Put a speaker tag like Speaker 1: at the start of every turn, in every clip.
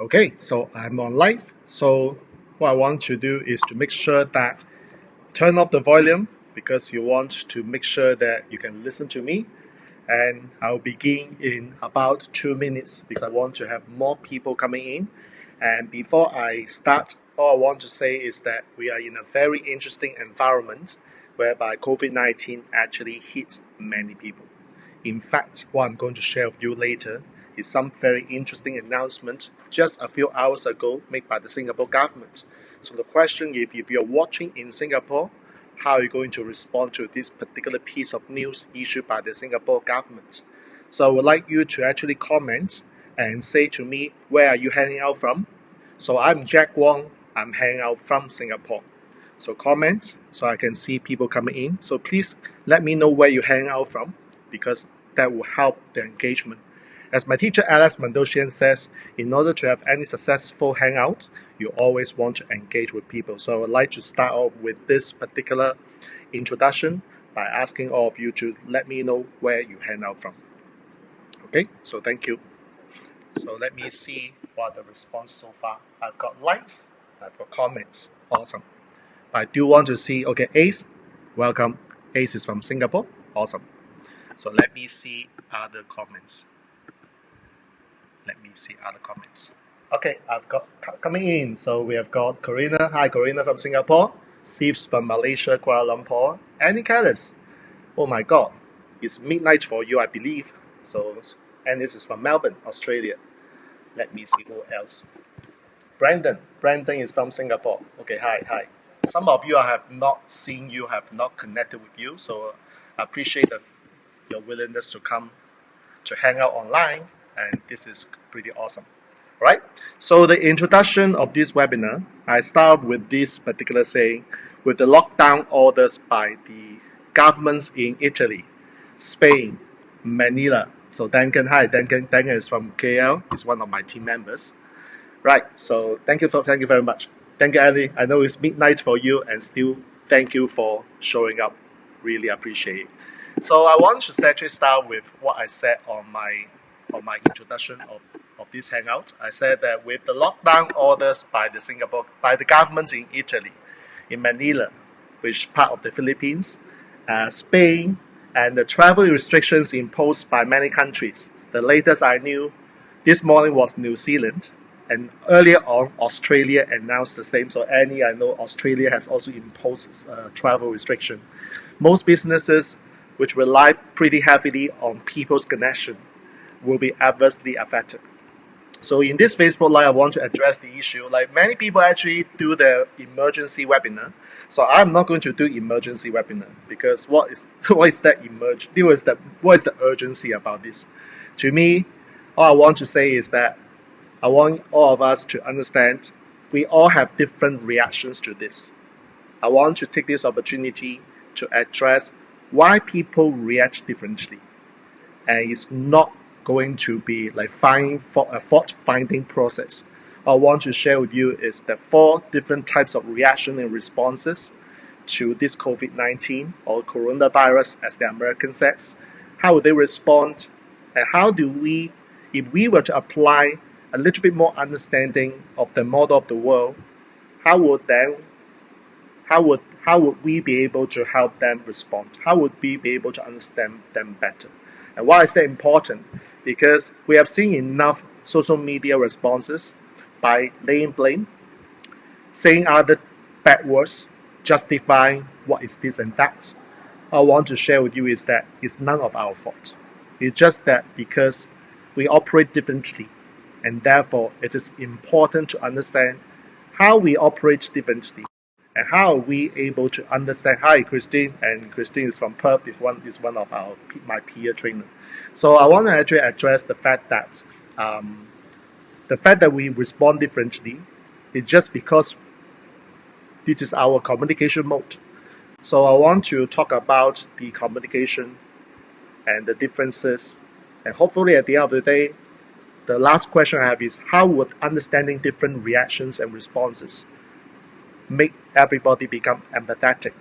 Speaker 1: Okay, so I'm on live. So what I want to do is to make sure that turn off the volume because you want to make sure that you can listen to me. And I'll begin in about 2 minutes because I want to have more people coming in. And before I start, all I want to say is that we are in a very interesting environment whereby COVID-19 actually hits many people. In fact, what I'm going to share with you later is some very interesting announcement just a few hours ago made by the Singapore government. So the question is, if you're watching in Singapore, how are you going to respond to this particular piece of news issued by the Singapore government? So I would like you to actually comment and say to me, where are you hanging out from? So I'm Jack Wong, I'm hanging out from Singapore. So comment so I can see people coming in. So please let me know where you hang out from because that will help the engagement. As my teacher Alex Mandosian says, in order to have any successful hangout, you always want to engage with people. So I would like to start off with this particular introduction by asking all of you to let me know where you hang out from. Okay, so thank you. So let me see what the response so far. I've got likes, I've got comments. Awesome. I do want to see, okay, Ace, welcome. Ace is from Singapore. Awesome. So let me see other comments. Okay, I've got coming in. So we have got Corina. Hi, Corina from Singapore. Sieves from Malaysia, Kuala Lumpur. Annie Callis. Oh my God, it's midnight for you, I believe. So, and this is from Melbourne, Australia. Let me see who else. Brandon. Brandon is from Singapore. Okay, hi. Some of you I have not seen you, have not connected with you. So I appreciate your willingness to come to hang out online. And this is pretty awesome. Right? So the introduction of this webinar, I start with this particular saying, with the lockdown orders by the governments in Italy, Spain, Manila. So Duncan, hi, Duncan is from KL, he's one of my team members. Right, so thank you very much. Thank you, Andy. I know it's midnight for you, and still thank you for showing up. Really appreciate it. So I want to actually start with what I said on my introduction of this hangout. I said that with the lockdown orders by the government in Italy, in Manila, which is part of the Philippines, Spain, and the travel restrictions imposed by many countries. The latest I knew this morning was New Zealand, and earlier on Australia announced the same. So Annie, I know Australia has also imposed travel restriction. Most businesses which rely pretty heavily on people's connection will be adversely affected. So in this Facebook Live, I want to address the issue. Like many people actually do the emergency webinar. So I'm not going to do emergency webinar because what is the urgency about this? To me, all I want to say is that I want all of us to understand we all have different reactions to this. I want to take this opportunity to address why people react differently. And it's not going to be like a fault-finding process. What I want to share with you is the 4 different types of reaction and responses to this COVID-19 or coronavirus, as the American says. How would they respond? And how do we, if we were to apply a little bit more understanding of the model of the world, how would we be able to help them respond? How would we be able to understand them better? And why is that important? Because we have seen enough social media responses by laying blame, saying other bad words, justifying what is this and that. What I want to share with you is that it's none of our fault. It's just that because we operate differently, and therefore it is important to understand how we operate differently and how are we able to understand. Hi, Christine, and Christine is from Perth. Is one of my peer trainer. So I want to actually address the fact that we respond differently is just because this is our communication mode. So I want to talk about the communication and the differences, and hopefully at the end of the day, the last question I have is how would understanding different reactions and responses make everybody become empathetic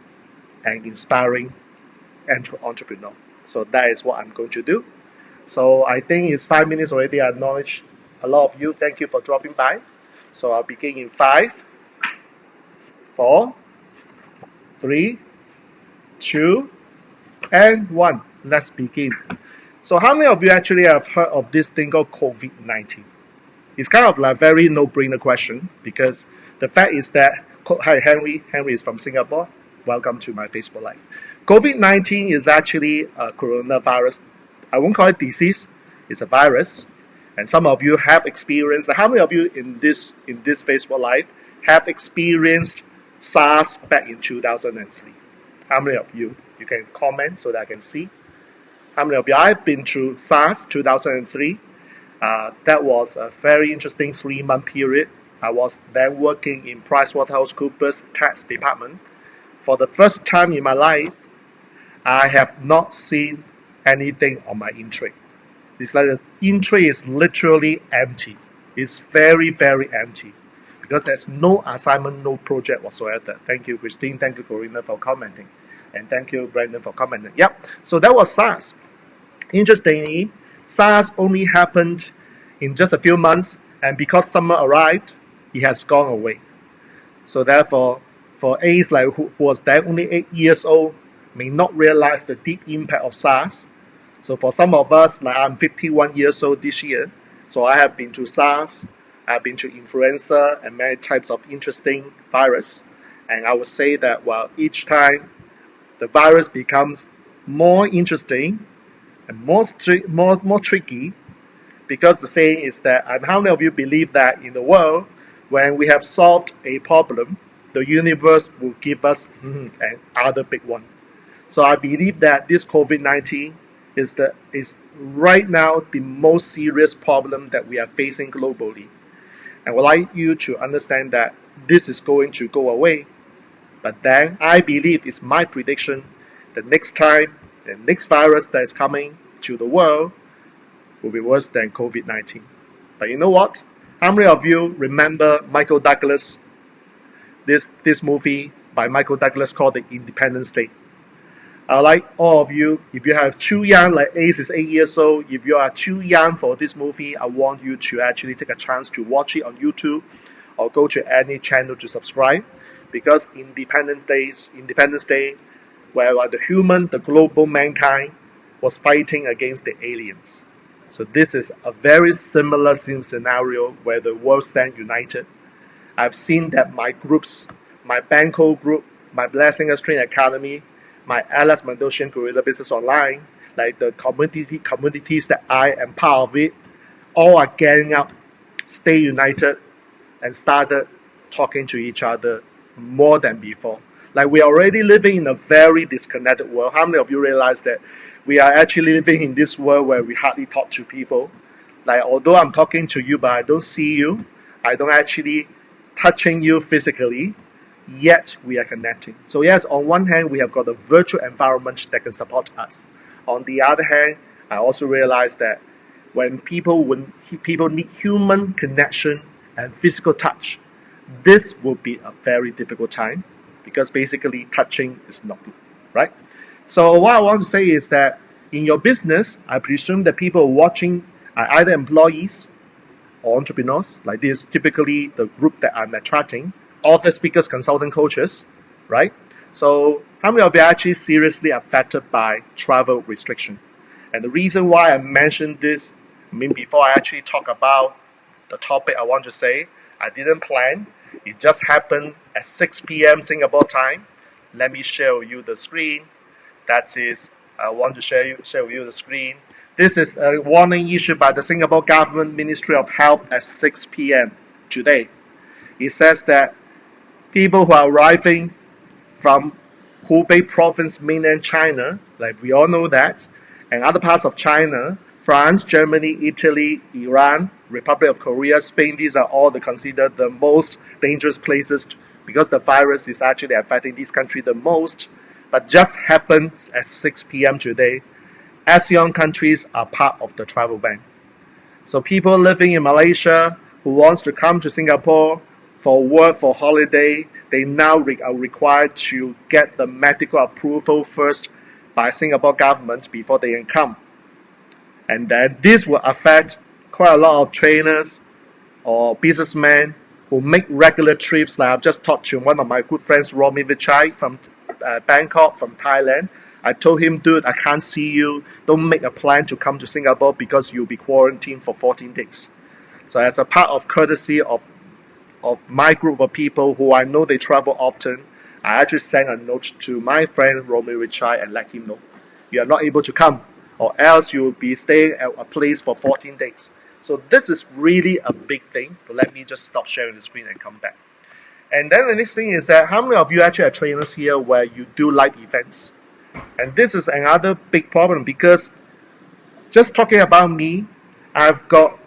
Speaker 1: and inspiring entrepreneur. So that is what I'm going to do. So I think it's 5 minutes already. I acknowledge a lot of you, thank you for dropping by. So I'll begin in 5, 4, 3, 2, and 1. Let's begin. So how many of you actually have heard of this thing called COVID-19? It's kind of like a very no-brainer question because the fact is that, hi Henry is from Singapore. Welcome to my Facebook Live. COVID-19 is actually a coronavirus. I won't call it disease. It's a virus. And some of you have experienced, how many of you in this Facebook Live have experienced SARS back in 2003? How many of you? You can comment so that I can see. How many of you? I've been through SARS 2003. That was a very interesting 3-month period. I was then working in PricewaterhouseCoopers tax department. For the first time in my life, I have not seen anything on my in-tray. It's like the in-tray is literally empty. It's very, very empty because there's no assignment, no project whatsoever. Thank you, Christine. Thank you, Corina, for commenting. And thank you, Brandon, for commenting. Yep, so that was SARS. Interestingly, SARS only happened in just a few months, and because summer arrived, it has gone away. So therefore, for Ace like who was then only 8 years old, may not realize the deep impact of SARS. So for some of us, like I'm 51 years old this year, so I have been through SARS, I've been through influenza and many types of interesting virus. And I would say that each time the virus becomes more interesting and more tricky, because the saying is that, and how many of you believe that in the world, when we have solved a problem, the universe will give us another big one. So I believe that this COVID-19 is right now the most serious problem that we are facing globally. And I would like you to understand that this is going to go away. But then I believe it's my prediction that next time, the next virus that is coming to the world will be worse than COVID-19. But you know what? How many of you remember Michael Douglas? This movie by Michael Douglas called The Independence Day. I like all of you, if you have too young, like Ace is 8 years old, if you are too young for this movie, I want you to actually take a chance to watch it on YouTube or go to any channel to subscribe. Because Independence Day, where the global mankind was fighting against the aliens. So this is a very similar scenario where the world stands united. I've seen that my groups, my Banco group, my Blessing Stream Academy, my Alex Mandosian Guerrilla Business Online, like the communities that I am part of it, all are getting up, stay united, and started talking to each other more than before. Like we are already living in a very disconnected world. How many of you realize that we are actually living in this world where we hardly talk to people? Like although I'm talking to you, but I don't see you, I don't actually touching you physically, yet we are connecting. So yes, on one hand, we have got a virtual environment that can support us. On the other hand, I also realize that when people need human connection and physical touch, this will be a very difficult time because basically touching is not good, right? So what I want to say is that in your business, I presume that people watching are either employees or entrepreneurs, like this, typically the group that I'm attracting, author, speakers, consultant, coaches, right? So how many of you are actually seriously affected by travel restriction? And the reason why I mentioned this, before I actually talk about the topic I want to say, I didn't plan. It just happened at 6 p.m. Singapore time. Let me share with you the screen. That is, I want to share with you the screen. This is a warning issued by the Singapore Government Ministry of Health at 6 p.m. today. It says that people who are arriving from Hubei province, mainland China, like we all know that, and other parts of China, France, Germany, Italy, Iran, Republic of Korea, Spain, these are all considered the most dangerous places because the virus is actually affecting these countries the most. But just happens at 6 p.m. today, ASEAN countries are part of the travel ban. So people living in Malaysia who wants to come to Singapore for work, for holiday, they now are required to get the medical approval first by Singapore government before they can come. And then this will affect quite a lot of trainers or businessmen who make regular trips. Like I've just talked to one of my good friends, Romy Vichai from Bangkok, from Thailand. I told him, dude, I can't see you. Don't make a plan to come to Singapore because you'll be quarantined for 14 days. So as a part of courtesy of my group of people who I know they travel often, I actually sent a note to my friend Romy Vichai and let him know, you are not able to come, or else you will be staying at a place for 14 days. So this is really a big thing. But let me just stop sharing the screen and come back. And then the next thing is that how many of you actually are trainers here where you do live events? And this is another big problem because just talking about me, I've got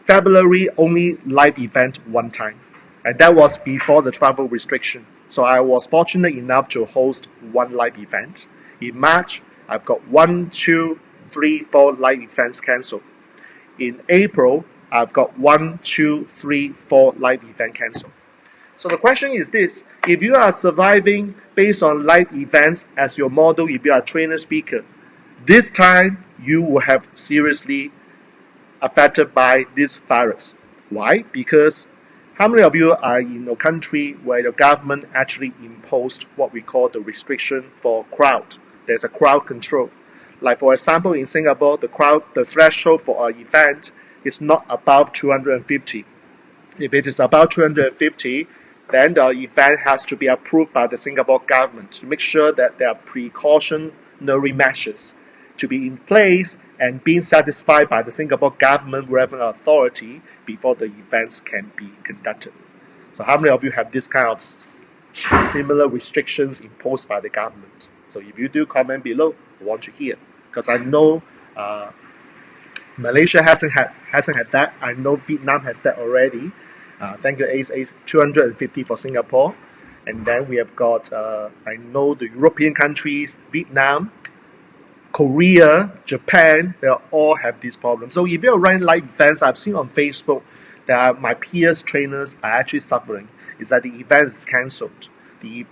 Speaker 1: February only live event one time. And that was before the travel restriction. So I was fortunate enough to host one live event. In March, I've got 1, 2, 3, 4 live events cancelled. In April, I've got 1, 2, 3, 4 live event cancelled. So the question is this: if you are surviving based on live events as your model, if you are a trainer speaker, this time you will have seriously affected by this virus. Why? Because how many of you are in a country where the government actually imposed what we call the restriction for crowd? There's a crowd control. Like for example, in Singapore, the threshold for an event is not above 250. If it is above 250, then the event has to be approved by the Singapore government to make sure that there are precautionary measures to be in place and being satisfied by the Singapore government relevant authority before the events can be conducted. So how many of you have this kind of similar restrictions imposed by the government? So if you do, comment below. I want to hear, because I know Malaysia hasn't had that. I know Vietnam has that already. Thank you, Ace 250 for Singapore. And then we have got, I know the European countries, Vietnam, Korea, Japan, they all have these problems. So if you're running live events, I've seen on Facebook that my peers, trainers are actually suffering. Is that the event is cancelled. The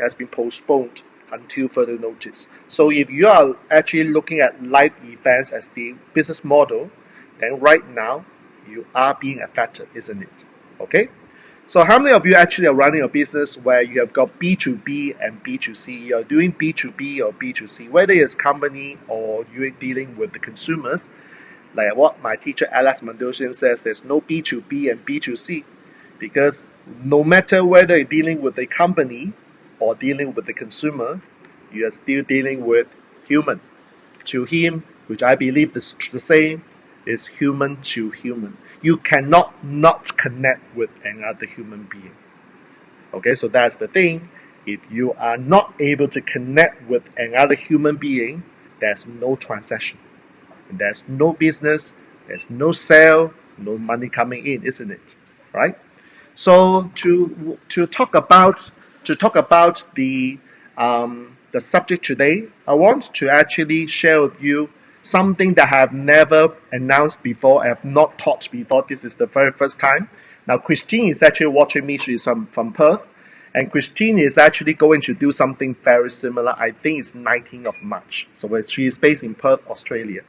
Speaker 1: has been postponed until further notice. So if you are actually looking at live events as the business model, then right now you are being affected, isn't it? Okay? So how many of you actually are running a business where you have got B2B and B2C? You're doing B2B or B2C, whether it's company or you're dealing with the consumers. Like what my teacher Alex Mandosian says, there's no B2B and B2C, because no matter whether you're dealing with a company or dealing with the consumer, you are still dealing with human to him, which I believe the same is human to human. You cannot not connect with another human being. Okay, so that's the thing. If you are not able to connect with another human being, there's no transaction. There's no business, there's no sale, no money coming in, isn't it? Right? So to talk about the subject today, I want to actually share with you something that I have never announced before, I have not taught before. This is the very first time. Now, Christine is actually watching me. She's from Perth. And Christine is actually going to do something very similar. I think it's 19th of March. So she is based in Perth, Australia.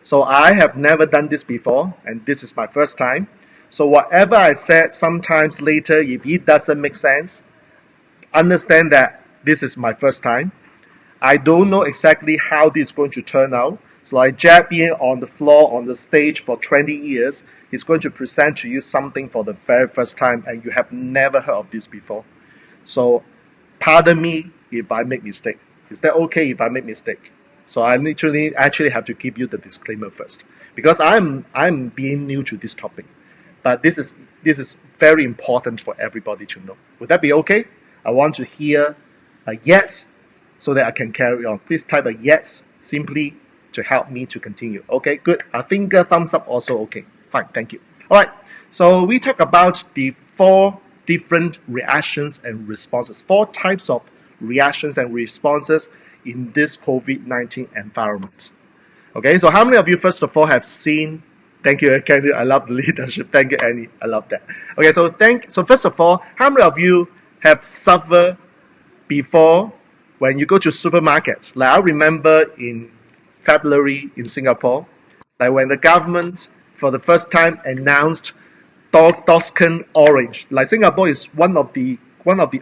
Speaker 1: So I have never done this before, and this is my first time. So whatever I said, sometimes later, if it doesn't make sense, understand that this is my first time. I don't know exactly how this is going to turn out. So like Jack being on the floor, on the stage for 20 years, he's going to present to you something for the very first time, and you have never heard of this before. So pardon me if I make mistake. Is that okay if I make mistake? So I literally actually have to give you the disclaimer first, because I'm being new to this topic. But this is very important for everybody to know. Would that be okay? I want to hear a yes so that I can carry on. Please type a yes simply to help me to continue. Okay, good. I think thumbs up also okay. Fine, thank you. All right, so we talk about the 4 different reactions and responses, 4 types of reactions and responses in this COVID-19 environment. Okay, so how many of you, first of all, have seen, thank you, Kenny, I love the leadership, thank you, Annie, I love that. Okay, so first of all, how many of you have suffered before when you go to supermarkets? Like I remember in February in Singapore, like when the government for the first time announced Toscan orange. Like Singapore is one of the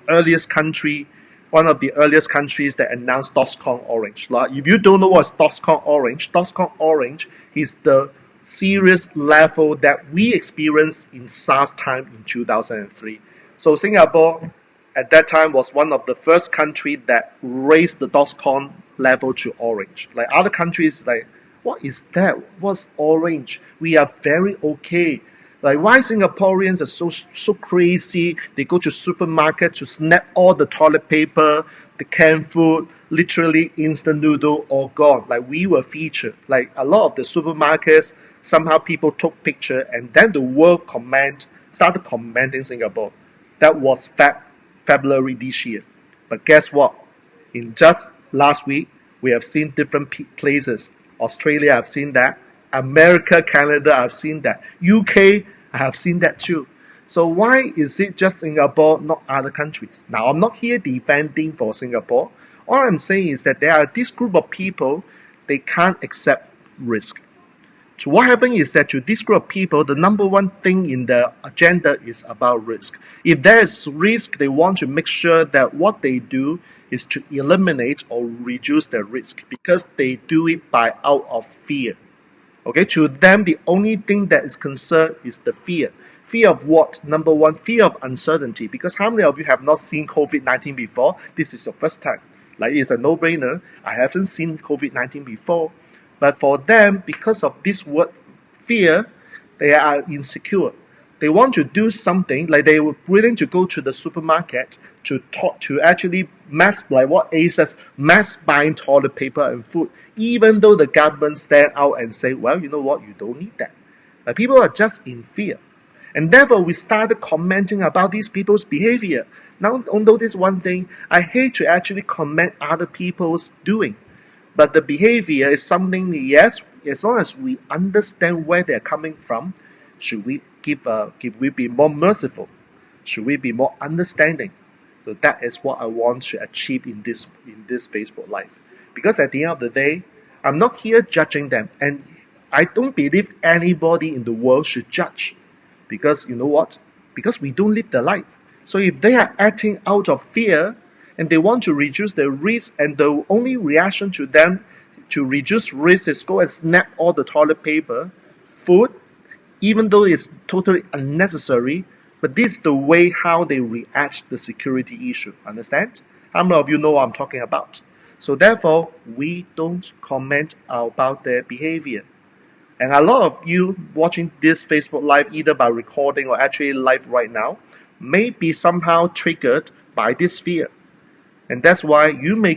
Speaker 1: earliest countries that announced Toscan orange. Like if you don't know what's Toscan orange is the serious level that we experienced in SARS time in 2003. So Singapore at that time was one of the first countries that raised the Toscan level to orange. Like other countries, like what is that? What's orange? We are very okay. Like why Singaporeans are so crazy? They go to supermarket to snap all the toilet paper, the canned food, literally instant noodle, all gone. Like we were featured. Like a lot of the supermarkets, somehow people took picture, and then the world started commenting Singapore. That was February this year. But guess what? In just last week, we have seen different places. Australia, I've seen that. America, Canada, I've seen that. UK, I have seen that too. So why is it just Singapore, not other countries? Now, I'm not here defending for Singapore. All I'm saying is that there are this group of people, they can't accept risk. So what happens is that to this group of people, the number one thing in the agenda is about risk. If there is risk, they want to make sure that what they do is to eliminate or reduce the risk because they do it by out of fear. Okay, to them, the only thing that is concerned is the fear. Fear of what? Number one, fear of uncertainty. Because how many of you have not seen COVID-19 before? This is your first time. Like it's a no-brainer. I haven't seen COVID-19 before. But for them, because of this word fear, they are insecure. They want to do something, like they were willing to go to the supermarket to actually like what A says, mass buying toilet paper and food, even though the government stand out and say, well, you know what, you don't need that. Like people are just in fear. And therefore, we started commenting about these people's behavior. Now, although this one thing, I hate to actually comment other people's doing. But the behavior is something, yes, as long as we understand where they're coming from, should we be more merciful? Should we be more understanding? So that is what I want to achieve in this Facebook Live. Because at the end of the day, I'm not here judging them. And I don't believe anybody in the world should judge. Because you know what? Because we don't live their life. So if they are acting out of fear and they want to reduce the risk, and the only reaction to them to reduce risk is go and snap all the toilet paper, food, even though it's totally unnecessary, but this is the way how they react to the security issue. Understand? How many of you know what I'm talking about? So therefore, we don't comment about their behavior. And a lot of you watching this Facebook Live, either by recording or actually live right now, may be somehow triggered by this fear. And that's why you may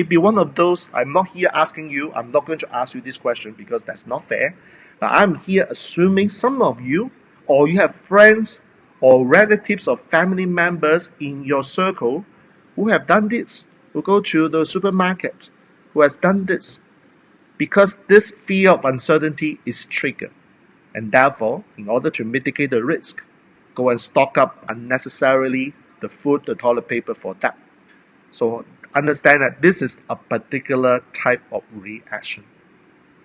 Speaker 1: be one of those. I'm not here asking you, I'm not going to ask you this question because that's not fair. But I'm here assuming some of you, or you have friends or relatives or family members in your circle who have done this, who go to the supermarket, who has done this. Because this fear of uncertainty is triggered. And therefore, in order to mitigate the risk, go and stock up unnecessarily the food, the toilet paper for that. So understand that this is a particular type of reaction.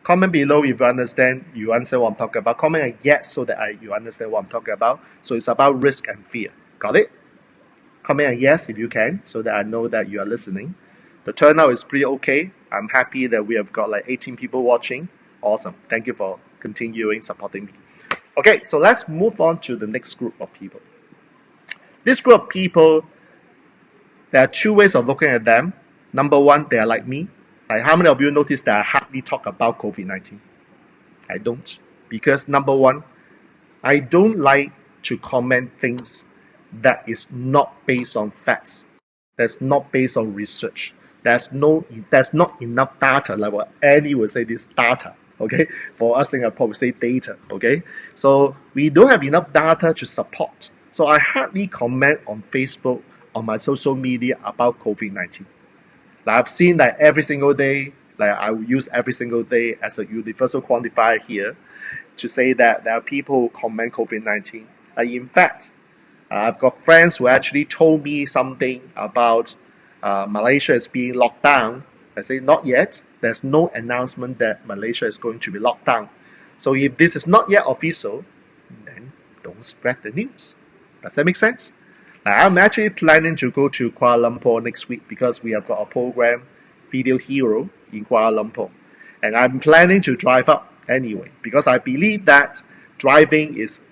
Speaker 1: Comment below if you understand what I'm talking about. Comment a yes so that you understand what I'm talking about. So it's about risk and fear. Got it? Comment a yes if you can so that I know that you are listening. The turnout is pretty okay. I'm happy that we have got like 18 people watching. Awesome. Thank you for continuing supporting me. Okay, so let's move on to the next group of people. This group of people, there are two ways of looking at them. Number one, they are like me. Like how many of you notice that I hardly talk about COVID-19? I don't. Because number one, I don't like to comment things that is not based on facts. That's not based on research. There's not enough data. Like what Annie would say, this data. Okay, for us Singapore, we say data. Okay, so we don't have enough data to support. So I hardly comment on Facebook, on my social media about COVID-19. Like I've seen that every single day. Like I will use every single day as a universal quantifier here to say that there are people who comment COVID-19. Like in fact, I've got friends who actually told me something about Malaysia is being locked down. I say not yet. There's no announcement that Malaysia is going to be locked down. So if this is not yet official, then don't spread the news. Does that make sense? I'm actually planning to go to Kuala Lumpur next week because we have got a program, Video Hero, in Kuala Lumpur. And I'm planning to drive up anyway because I believe that driving is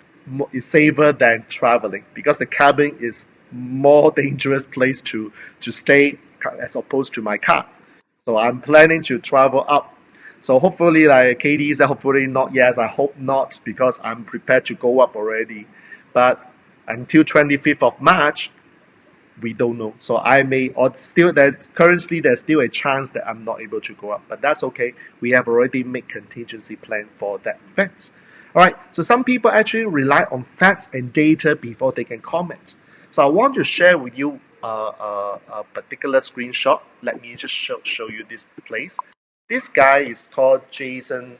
Speaker 1: safer than traveling because the cabin is more dangerous place to stay as opposed to my car. So I'm planning to travel up. So hopefully, like Katie said, hopefully not. Yes, I hope not because I'm prepared to go up already. But until 25th of March, we don't know. So I may, or still, there's still a chance that I'm not able to go up. But that's okay. We have already made contingency plan for that event. All right. So some people actually rely on facts and data before they can comment. So I want to share with you a particular screenshot. Let me just show you this place. This guy is called Jason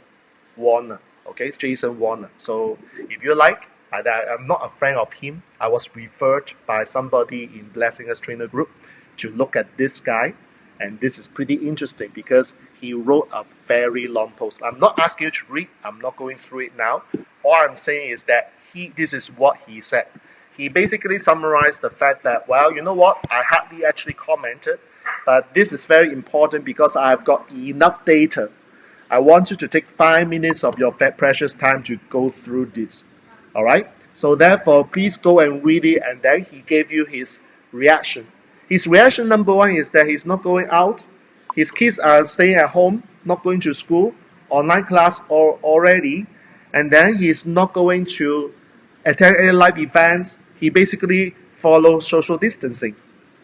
Speaker 1: Warner. Okay, Jason Warner. So if you like, I'm not a fan of him. I was referred by somebody in Blessing Us Trainer Group to look at this guy. And this is pretty interesting because he wrote a very long post. I'm not asking you to read. I'm not going through it now. All I'm saying is that this is what he said. He basically summarized the fact that, well, you know what? I hardly actually commented, but this is very important because I've got enough data. I want you to take 5 minutes of your precious time to go through this. All right? So therefore, please go and read it, and then he gave you his reaction. His reaction number one is that he's not going out. His kids are staying at home, not going to school, online class already, and then he's not going to attend any live events. He basically follows social distancing.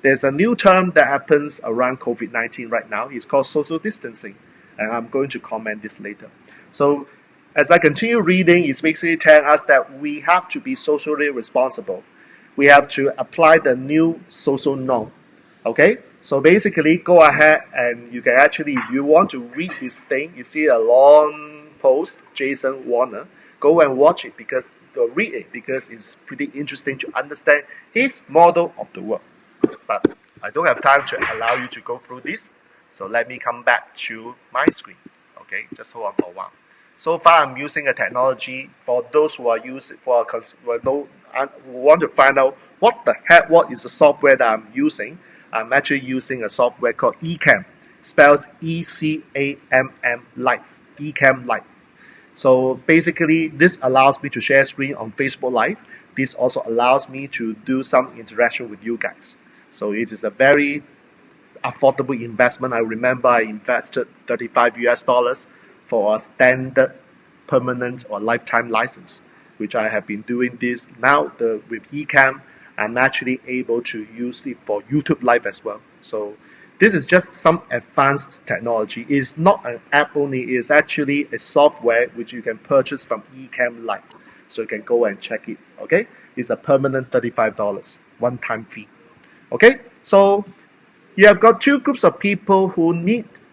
Speaker 1: There's a new term that happens around COVID-19 right now. It's called social distancing. And I'm going to comment this later. So as I continue reading, it's basically telling us that we have to be socially responsible. We have to apply the new social norm. Okay? So basically, go ahead and you can actually, if you want to read this thing, you see a long post, Jason Warner, go and watch it because read it because it's pretty interesting to understand his model of the world. But I don't have time to allow you to go through this, so let me come back to my screen. Okay, just hold on for a while. So far, I'm using a technology for those who are using who want to find out what is the software that I'm using. I'm actually using a software called Ecamm, spells ECAMM Live, Ecamm Live. So basically, this allows me to share screen on Facebook Live. This also allows me to do some interaction with you guys. So it is a very affordable investment. I remember I invested $35 for a standard permanent or lifetime license, which I have been doing this now. With Ecamm, I'm actually able to use it for YouTube Live as well. So this is just some advanced technology. It's not an app only. It's actually a software which you can purchase from Ecamm Live. So you can go and check it. Okay, it's a permanent $35 one-time fee. Okay, so you have got two groups of people who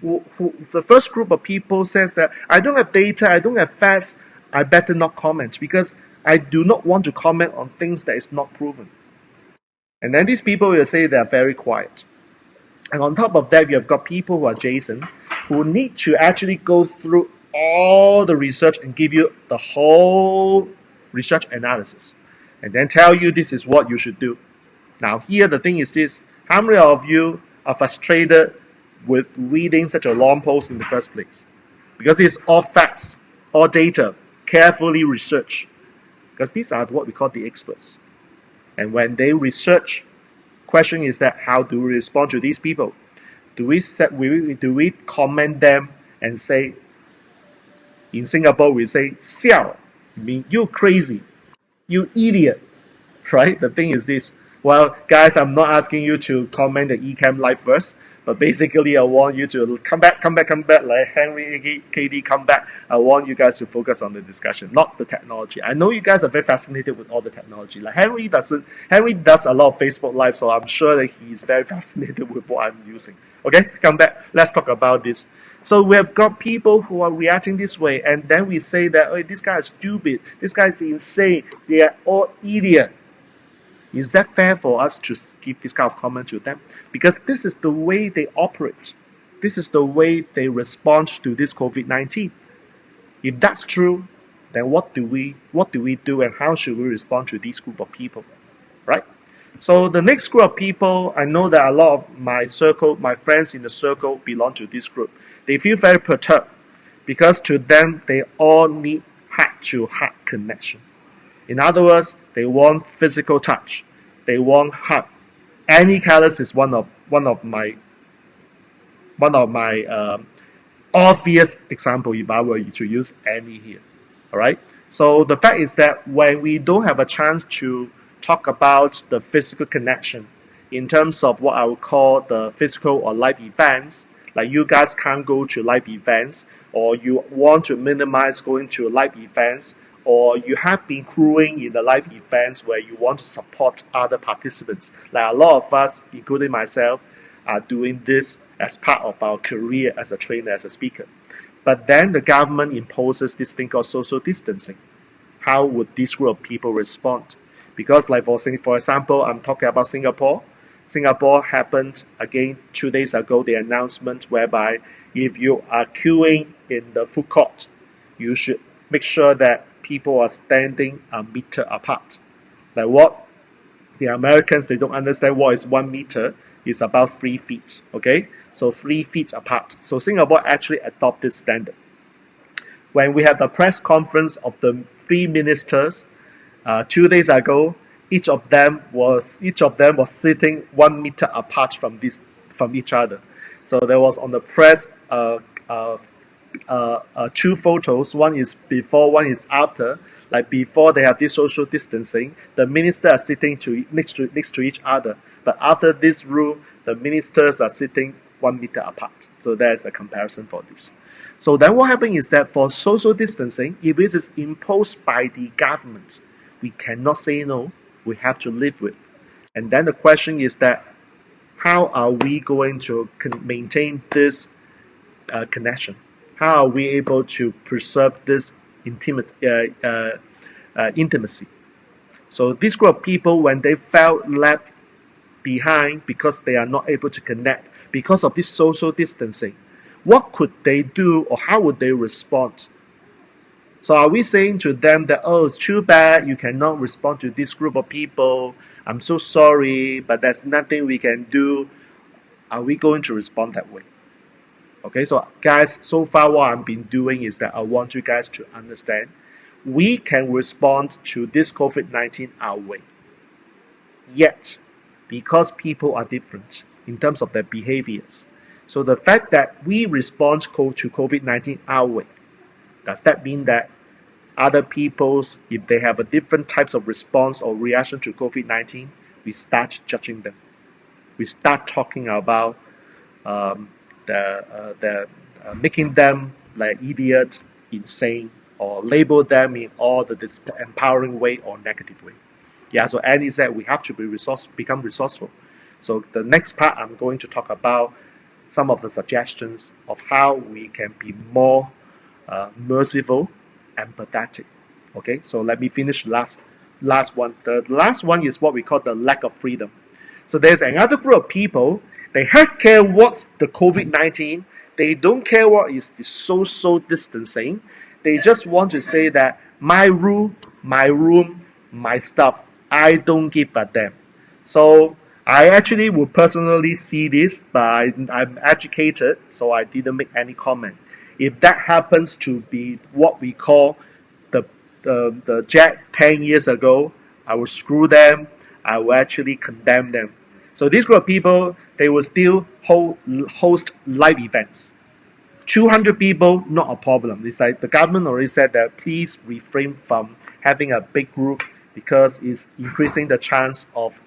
Speaker 1: the first group of people says that I don't have data, I don't have facts, I better not comment because I do not want to comment on things that is not proven. And then these people will say they're very quiet. And on top of that, you have got people who are Jason, who need to actually go through all the research and give you the whole research analysis. And then tell you this is what you should do. Now here the thing is this, how many of you are frustrated with reading such a long post in the first place? Because it's all facts, all data, carefully researched. Because these are what we call the experts. And when they research, question is that how do we respond to these people? Do we comment them and say, in Singapore we say, "Siao," mean you crazy, you idiot, right? The thing is this. Well, guys, I'm not asking you to comment the Ecamm Live first, but basically I want you to come back, like Henry, KD, come back. I want you guys to focus on the discussion, not the technology. I know you guys are very fascinated with all the technology. Like Henry does a lot of Facebook Live, so I'm sure that he's very fascinated with what I'm using. Okay, come back. Let's talk about this. So we have got people who are reacting this way, and then we say that, oh, this guy is stupid, this guy is insane, they are all idiots. Is that fair for us to give this kind of comment to them? Because this is the way they operate. This is the way they respond to this COVID-19. If that's true, then what do we do, and how should we respond to this group of people, right? So the next group of people, I know that a lot of my friends in the circle belong to this group. They feel very perturbed because to them they all need heart-to-heart connection. In other words, they want physical touch. They want hug. Any callus is one of my obvious example if I were to use any here. All right. So the fact is that when we don't have a chance to talk about the physical connection in terms of what I would call the physical or live events, like you guys can't go to live events, or you want to minimize going to live events, or you have been crewing in the live events where you want to support other participants. Like a lot of us, including myself, are doing this as part of our career as a trainer, as a speaker. But then the government imposes this thing called social distancing. How would this group of people respond? Because like for example, I'm talking about Singapore. Singapore happened again 2 days ago, the announcement whereby if you are queuing in the food court, you should make sure that people are standing a meter apart. Like what? The Americans, they don't understand what is 1 meter. It's about 3 feet, okay? So 3 feet apart. So Singapore actually adopted standard. When we had the press conference of the 3 ministers 2 days ago, each of them was sitting 1 meter apart from each other. So there was on the press 2 photos. One is before, one is after. Like before, they have this social distancing. The ministers are sitting next to each other. But after this rule, the ministers are sitting 1 meter apart. So there's a comparison for this. So then what happens is that for social distancing, if it is imposed by the government, we cannot say no. We have to live with. And then the question is that how are we going to maintain this connection? How are we able to preserve this intimacy? So this group of people, when they felt left behind because they are not able to connect because of this social distancing, what could they do, or how would they respond? So are we saying to them that, oh, it's too bad you cannot respond to this group of people, I'm so sorry, but there's nothing we can do? Are we going to respond that way? Okay, so guys, so far what I've been doing is that I want you guys to understand we can respond to this COVID-19 our way. Yet, because people are different in terms of their behaviors, so the fact that we respond to COVID-19 our way, does that mean that other people's, if they have a different types of response or reaction to COVID-19, we start judging them? We start talking about making them like idiot, insane, or label them in all the empowering way or negative way. Yeah, so Annie said we have to become resourceful. So the next part, I'm going to talk about some of the suggestions of how we can be more merciful, empathetic. Okay, so let me finish last one. The last one is what we call the lack of freedom. So there's another group of people, they heck care what's the COVID-19. They don't care what is the social distancing. They just want to say that my rule, my room, my stuff, I don't give a damn. So I actually would personally see this, but I'm educated, so I didn't make any comment. If that happens to be what we call the Jack 10 years ago, I will screw them. I will actually condemn them. So this group of people, they will still host live events. 200 people, not a problem. It's like the government already said that please refrain from having a big group because it's increasing the chance of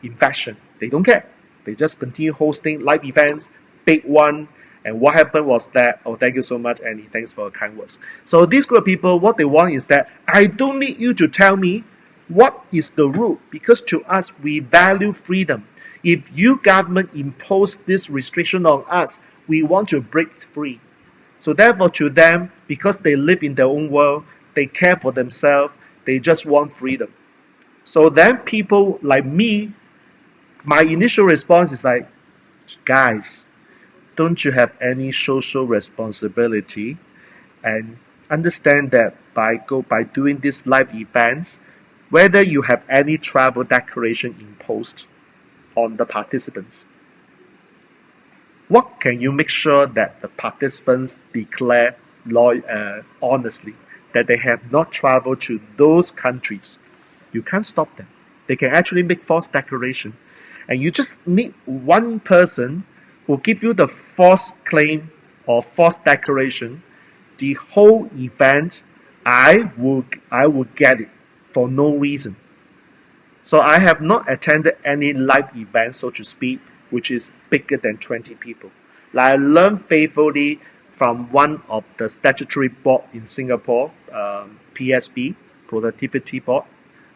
Speaker 1: infection. They don't care. They just continue hosting live events, big one. And what happened was that, oh, thank you so much, Annie. Thanks for your kind words. So this group of people, what they want is that I don't need you to tell me what is the rule, because to us, we value freedom. If you government impose this restriction on us, we want to break free. So therefore, to them, because they live in their own world, they care for themselves, they just want freedom. So then people like me, my initial response is like, guys, don't you have any social responsibility? And understand that by doing these live events, whether you have any travel declaration imposed on the participants. What can you make sure that the participants declare honestly that they have not traveled to those countries? You can't stop them. They can actually make false declaration. And you just need one person who give you the false claim or false declaration. The whole event, I will get it for no reason. So I have not attended any live event, so to speak, which is bigger than 20 people. Like I learned faithfully from one of the statutory board in Singapore, PSB, Productivity Board,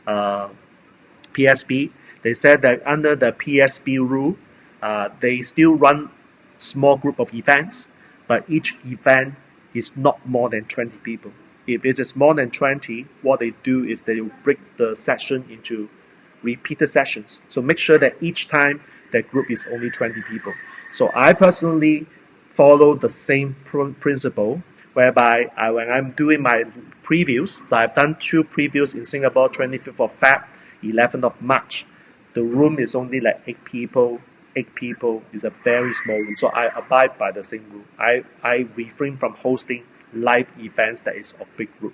Speaker 1: PSB. They said that under the PSB rule, they still run small group of events, but each event is not more than 20 people. If it is more than 20, what they do is they break the session into repeated sessions. So make sure that each time that group is only 20 people. So I personally follow the same principle whereby when I'm doing my previews, so I've done 2 previews in Singapore, 25th of Feb, 11th of March. The room is only like 8 people. 8 people is a very small room. So I abide by the same rule. I refrain from hosting live events that is of big group.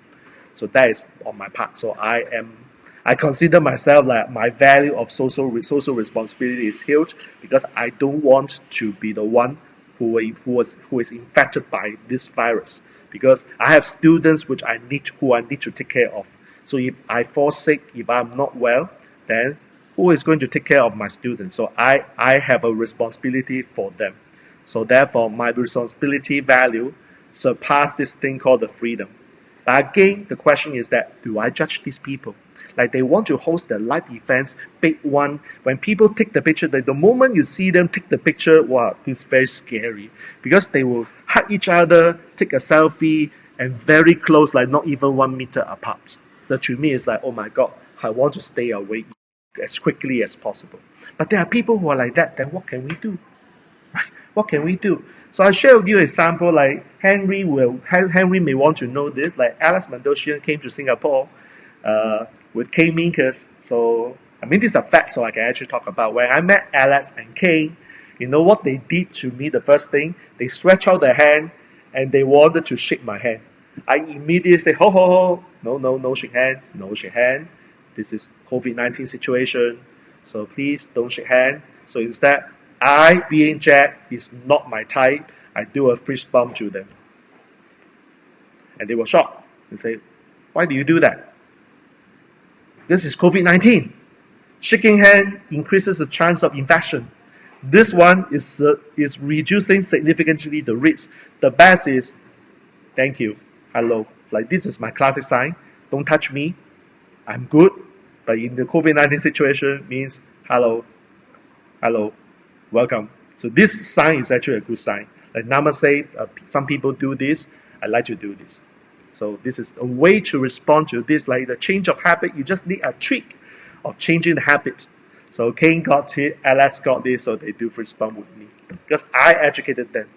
Speaker 1: So that is on my part. So I consider myself like my value of social responsibility is huge because I don't want to be the one who is infected by this virus, because I have students who I need to take care of. So if I fall sick, if I'm not well, then who is going to take care of my students? So I have a responsibility for them. So therefore, my responsibility value surpass this thing called the freedom. But again, the question is that, do I judge these people? Like they want to host the live events, big one. When people take the picture, the moment you see them take the picture, wow, it's very scary. Because they will hug each other, take a selfie, and very close, like not even 1 meter apart. So to me, it's like, oh my God, I want to stay away as quickly as possible. But there are people who are like that, then what can we do? What can we do? So I share with you an example, like Henry may want to know this, like Alex Mandosian came to Singapore with Kane Minkers. So, I mean, this is a fact, so I can actually talk about. When I met Alex and Kane, you know what they did to me the first thing? They stretched out their hand and they wanted to shake my hand. I immediately say, ho, ho, ho, no shake hand, no shake hand. This is COVID-19 situation, so please don't shake hand. So instead, I, being Jack, is not my type. I do a fist bump to them. And they were shocked. They say, why do you do that? This is COVID-19. Shaking hand increases the chance of infection. This one is reducing significantly the risk. The best is, thank you, hello. Like this is my classic sign. Don't touch me. I'm good. But in the COVID-19 situation means hello, welcome. So this sign is actually a good sign. Like Namaste, some people do this. I like to do this. So this is a way to respond to this, like the change of habit. You just need a trick of changing the habit. So Kane got it, Alex got this, so they do fist bump with me. Because I educated them.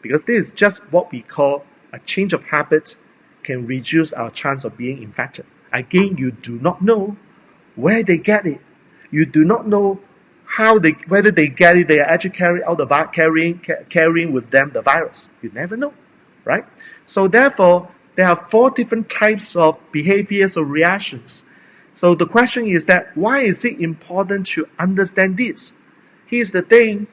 Speaker 1: Because this is just what we call a change of habit can reduce our chance of being infected. Again, you do not know where they get it. You do not know whether they get it, they are actually carrying with them the virus. You never know, right? So therefore, there are 4 different types of behaviors or reactions. So the question is that, why is it important to understand this? Here's the thing,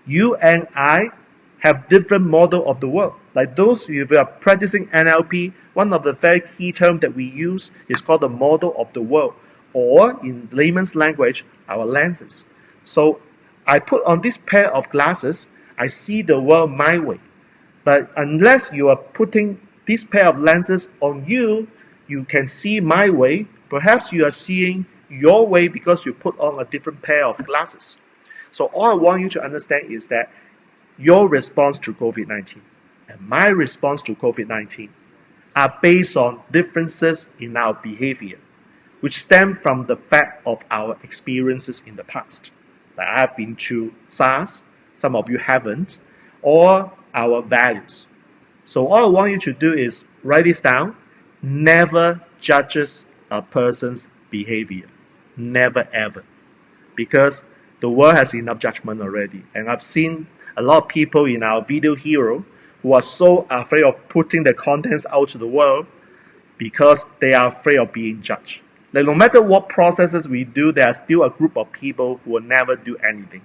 Speaker 1: you and I have different model of the world. Like those who are practicing NLP, one of the very key terms that we use is called the model of the world, or in layman's language, our lenses. So I put on this pair of glasses, I see the world my way. But unless you are putting this pair of lenses on you, you can see my way. Perhaps you are seeing your way because you put on a different pair of glasses. So all I want you to understand is that your response to COVID-19 and my response to COVID-19 are based on differences in our behavior, which stem from the fact of our experiences in the past. Like I have been to SARS, some of you haven't, or our values. So all I want you to do is write this down. never judges a person's behavior. Never ever. Because the world has enough judgment already. And I've seen a lot of people in our video hero who are so afraid of putting their contents out to the world because they are afraid of being judged. Like no matter what processes we do, there are still a group of people who will never do anything.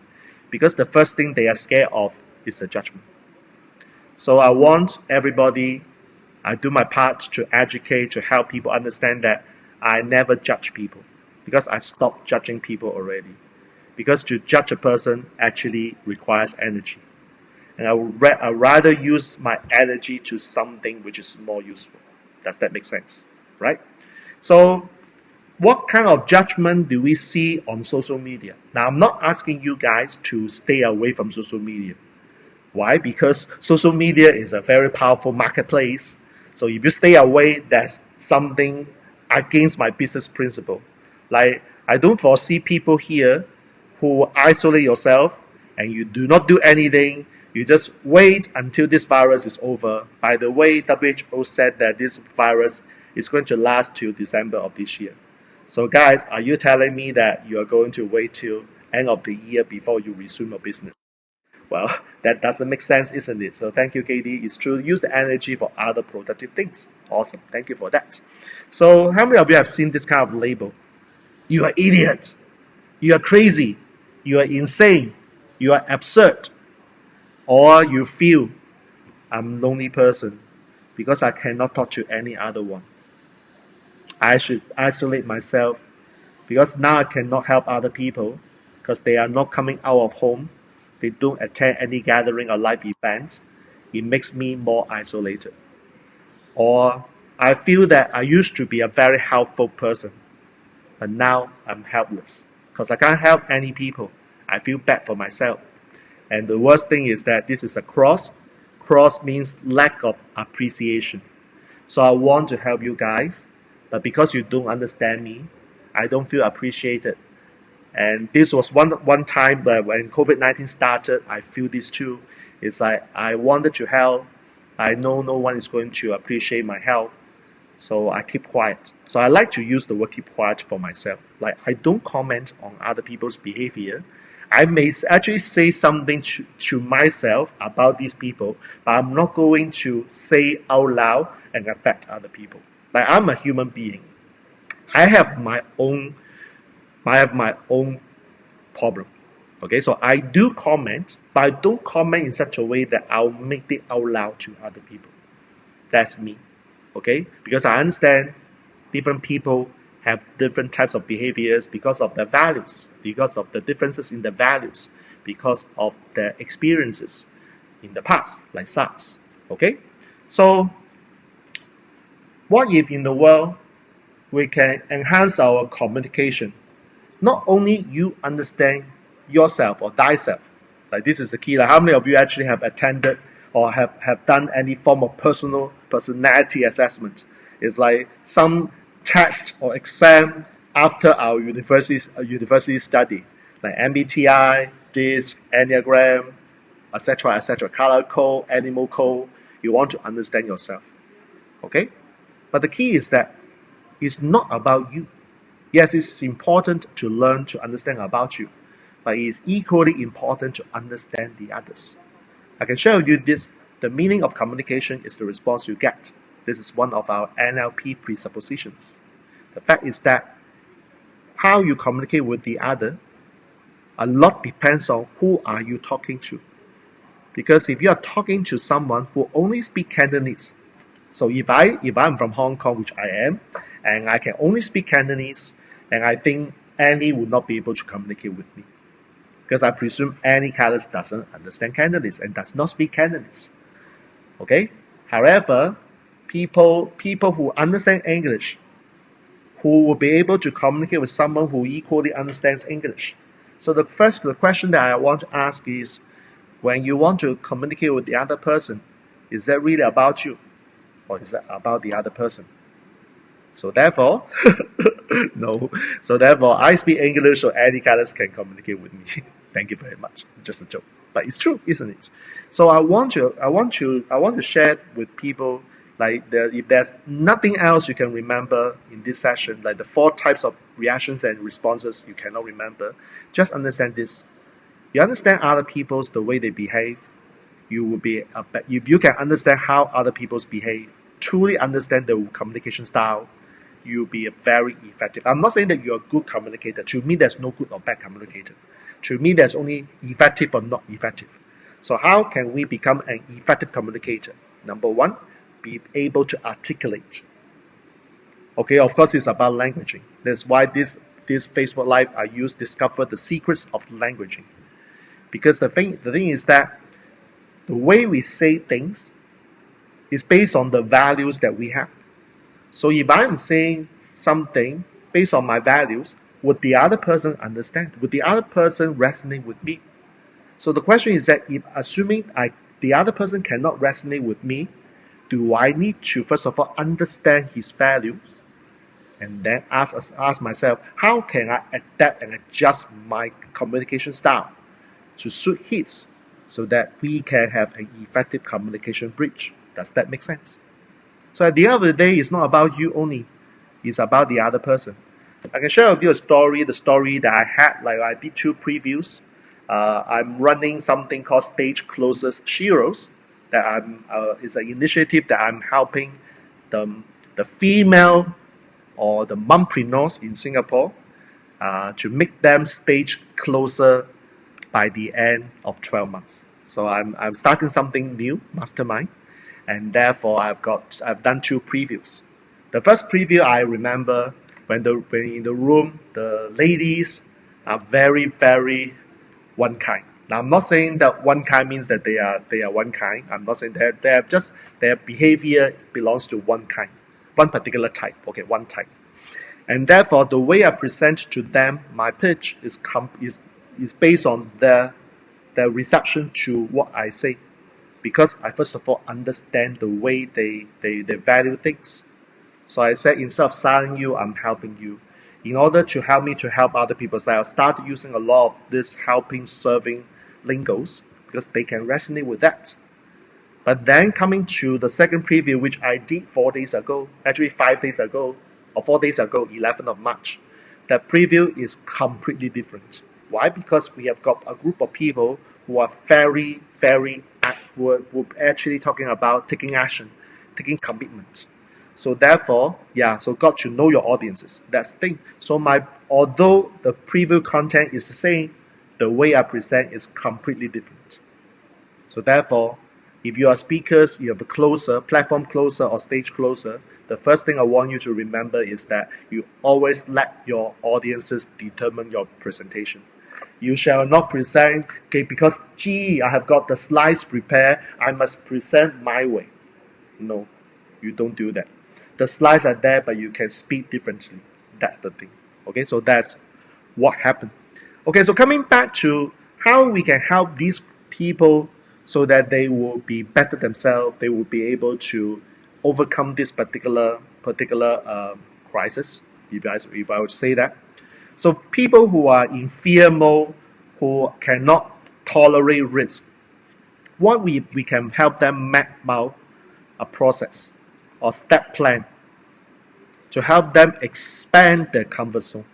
Speaker 1: Because the first thing they are scared of is the judgment. So I want everybody, I do my part to educate, to help people understand that I never judge people. Because I stopped judging people already. Because to judge a person actually requires energy. And I'd rather use my energy to something which is more useful. Does that make sense? Right? So, what kind of judgment do we see on social media? Now, I'm not asking you guys to stay away from social media. Why? Because social media is a very powerful marketplace. So, if you stay away, that's something against my business principle. Like, I don't foresee people here who isolate yourself and you do not do anything. You just wait until this virus is over. By the way, WHO said that this virus is going to last till December of this year. So guys, are you telling me that you are going to wait till end of the year before you resume your business? Well, that doesn't make sense, isn't it? So thank you, KD. It's true. Use the energy for other productive things. Awesome. Thank you for that. So how many of you have seen this kind of label? You are idiot. You are crazy. You are insane. You are absurd. Or you feel I'm a lonely person because I cannot talk to any other one. I should isolate myself because now I cannot help other people because they are not coming out of home. They don't attend any gathering or live event. It makes me more isolated. Or I feel that I used to be a very helpful person, but now I'm helpless because I can't help any people. I feel bad for myself. And the worst thing is that this is a cross. Cross means lack of appreciation. So I want to help you guys, but because you don't understand me, I don't feel appreciated. And this was one time when COVID-19 started, I feel this too. It's like I wanted to help. I know no one is going to appreciate my help. So I keep quiet. So I like to use the word keep quiet for myself. Like I don't comment on other people's behavior. I may actually say something to myself about these people, but I'm not going to say out loud and affect other people. Like I'm a human being. I have my own problem. Okay, so I do comment, but I don't comment in such a way that I'll make it out loud to other people. That's me. Okay, because I understand different people have different types of behaviors because of their values, because of the differences in the values, because of their experiences in the past, like SARS. Okay, so what if in the world we can enhance our communication? Not only you understand yourself or thyself, like this is the key. Like how many of you actually have attended or have done any form of personality assessment? It's like some test or exam after our university study, like MBTI, DISC, Enneagram, etc., color code, animal code. You want to understand yourself, okay? But the key is that it's not about you. Yes, it's important to learn to understand about you, but it is equally important to understand the others. I can share with you this. The meaning of communication is the response you get. This is one of our NLP presuppositions. The fact is that how you communicate with the other, a lot depends on who are you talking to. Because if you are talking to someone who only speaks Cantonese, so if I'm from Hong Kong, which I am, and I can only speak Cantonese, then I think Annie would not be able to communicate with me. Because I presume Annie Callis doesn't understand Cantonese and does not speak Cantonese. Okay? However, people who understand English, who will be able to communicate with someone who equally understands English. So the question that I want to ask is, when you want to communicate with the other person, is that really about you? Or is that about the other person? So therefore, no. So therefore, I speak English so Annie Callis can communicate with me. Thank you very much. It's just a joke, but it's true, isn't it? So I want to share with people if there's nothing else you can remember in this session, like the 4 types of reactions and responses you cannot remember, just understand this. You understand other people's the way they behave, you will be if you can understand how other people's behave, truly understand the communication style, you'll be a very effective. I'm not saying that you're a good communicator. To me, there's no good or bad communicator. To me, there's only effective or not effective. So how can we become an effective communicator? Number 1, be able to articulate. Okay, of course, it's about languaging. That's why this Facebook Live I use discover the secrets of languaging. Because the thing is that the way we say things is based on the values that we have. So if I'm saying something based on my values, would the other person understand? Would the other person resonate with me? So the question is that if assuming the other person cannot resonate with me, do I need to first of all understand his values and then ask myself, how can I adapt and adjust my communication style to suit his, so that we can have an effective communication bridge? Does that make sense? So at the end of the day, it's not about you only. It's about the other person. I can share with you a story, the story that I had, like I did 2 previews. I'm running something called Stage Closers Heroes. That it's an initiative that I'm helping the female or the mompreneurs in Singapore to make them stage closer by the end of 12 months. So I'm starting something new, mastermind, and therefore I've done 2 previews. The first preview I remember when in the room, the ladies are very, very one kind. Now I'm not saying that one kind means that they are one kind. I'm not saying that their behavior belongs to one kind, one particular type. Okay, one type. And therefore, the way I present to them my pitch is based on their reception to what I say, because I first of all understand the way they value things. So I said, instead of selling you, I'm helping you. In order to help me to help other people, so I'll start using a lot of this helping, serving lingos, because they can resonate with that. But then coming to the second preview, which I did 4 days ago, actually 5 days ago, or 4 days ago, 11th of March, that preview is completely different. Why? Because we have got a group of people who are very, very, who actually talking about taking action, taking commitment. So therefore, so got to know your audiences. That's the thing. So although the preview content is the same, the way I present is completely different. So therefore, if you are speakers, you have a closer, platform closer or stage closer, the first thing I want you to remember is that you always let your audiences determine your presentation. You shall not present, because I have got the slides prepared, I must present my way. No, you don't do that. The slides are there, but you can speak differently. That's the thing. Okay, so that's what happened. Okay, so coming back to how we can help these people so that they will be better themselves, they will be able to overcome this particular crisis, if I would say that. So people who are in fear mode, who cannot tolerate risk, what we can help them map out a process or step plan to help them expand their comfort zone.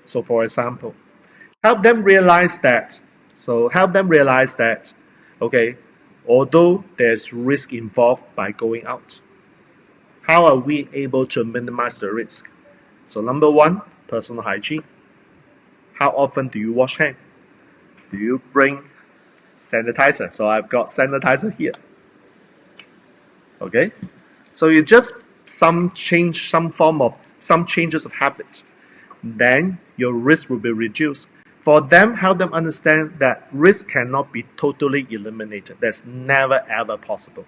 Speaker 1: So for example, help them realize that, okay, although there's risk involved by going out, how are we able to minimize the risk? So number 1, personal hygiene. How often do you wash hands? Do you bring sanitizer? So I've got sanitizer here. Okay, so you just some changes of habit, then your risk will be reduced. For them, help them understand that risk cannot be totally eliminated. That's never ever possible,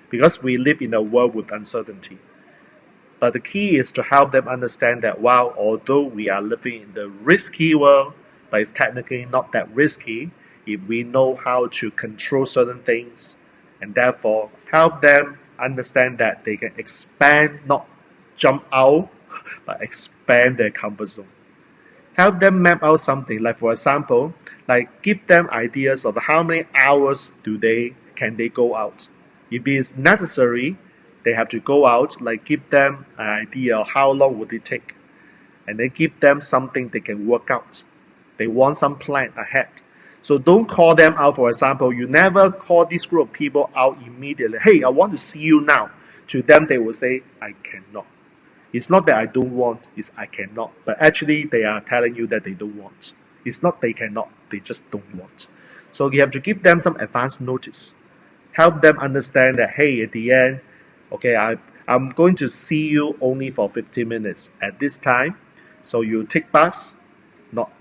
Speaker 1: because we live in a world with uncertainty. But the key is to help them understand that while although we are living in the risky world, but it's technically not that risky if we know how to control certain things, and therefore help them understand that they can expand, not jump out, but expand their comfort zone. Help them map out something, like for example, like give them ideas of how many hours can they go out. If it is necessary, They have to go out, like give them an idea of how long would it take. And then give them something they can work out. They want some plan ahead. So don't call them out. For example, you never call this group of people out immediately. Hey, I want to see you now. To them, they will say, I cannot. It's not that I don't want, it's I cannot. But actually, they are telling you that they don't want. It's not they cannot, they just don't want. So you have to give them some advance notice. Help them understand that, hey, at the end, okay, I'm going to see you only for 15 minutes at this time. So you take bus, not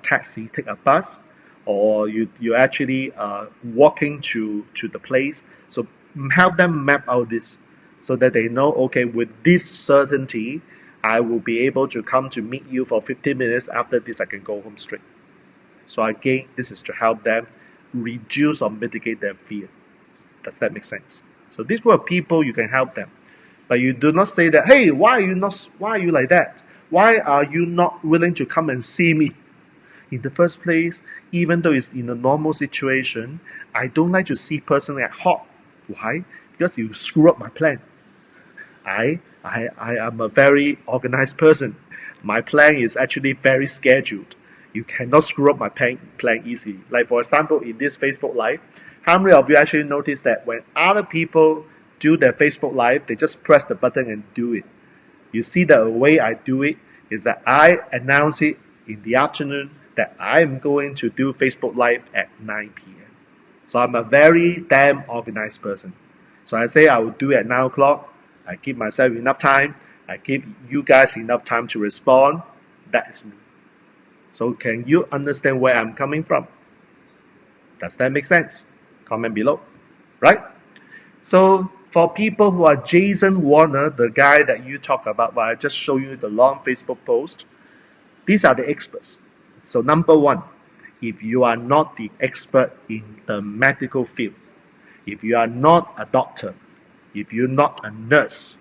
Speaker 1: taxi, take a bus, or you actually walking to the place. So help them map out this so that they know, okay, with this certainty, I will be able to come to meet you for 15 minutes. After this, I can go home straight. So again, this is to help them reduce or mitigate their fear. Does that make sense? So these group of people, you can help them. But you do not say that, hey, why are you like that? Why are you not willing to come and see me? In the first place, even though it's in a normal situation, I don't like to see person ad hoc. Why? Because you screw up my plan. I am a very organized person. My plan is actually very scheduled. You cannot screw up my plan easily. Like for example, in this Facebook Live, how many of you actually notice that when other people do their Facebook Live, they just press the button and do it? You see the way I do it is that I announce it in the afternoon that I'm going to do Facebook Live at 9 p.m. So I'm a very damn organized person. So I say I will do it at 9 o'clock. I give myself enough time. I give you guys enough time to respond. That is me. So can you understand where I'm coming from? Does that make sense? Comment below. Right? So for people who are Jason Warner, the guy that you talk about, but I just show you the long Facebook post, these are the experts. So number one, if you are not the expert in the medical field, if you are not a doctor, if you're not a nurse,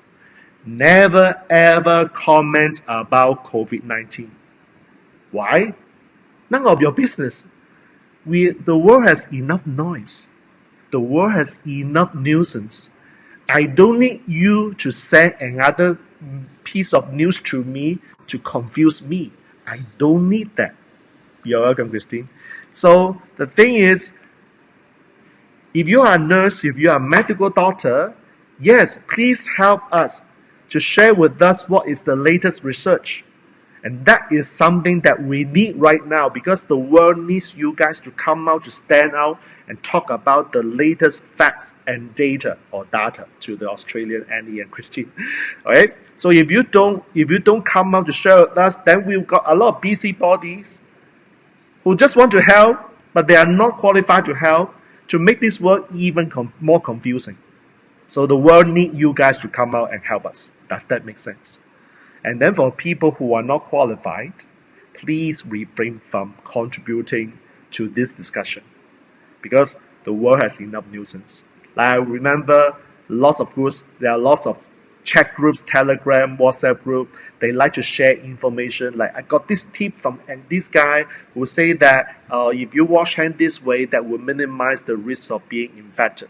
Speaker 1: never ever comment about COVID-19. Why? None of your business. The world has enough noise. The world has enough nuisance. I don't need you to send another piece of news to me to confuse me. I don't need that. You're welcome, Christine. So the thing is, if you are a nurse, if you are a medical doctor, yes, please help us to share with us what is the latest research. And that is something that we need right now because the world needs you guys to come out, to stand out and talk about the latest facts and data or data to the Australian Annie and Christine. Alright? So if you don't come out to share with us, then we've got a lot of busybodies who just want to help, but they are not qualified to help, to make this work even more confusing. So the world needs you guys to come out and help us. Does that make sense? And then for people who are not qualified, please refrain from contributing to this discussion because the world has enough nuisance. Like I remember lots of groups, there are lots of chat groups, Telegram, WhatsApp group, they like to share information. Like I got this tip from this guy who say that if you wash hands this way, that will minimize the risk of being infected.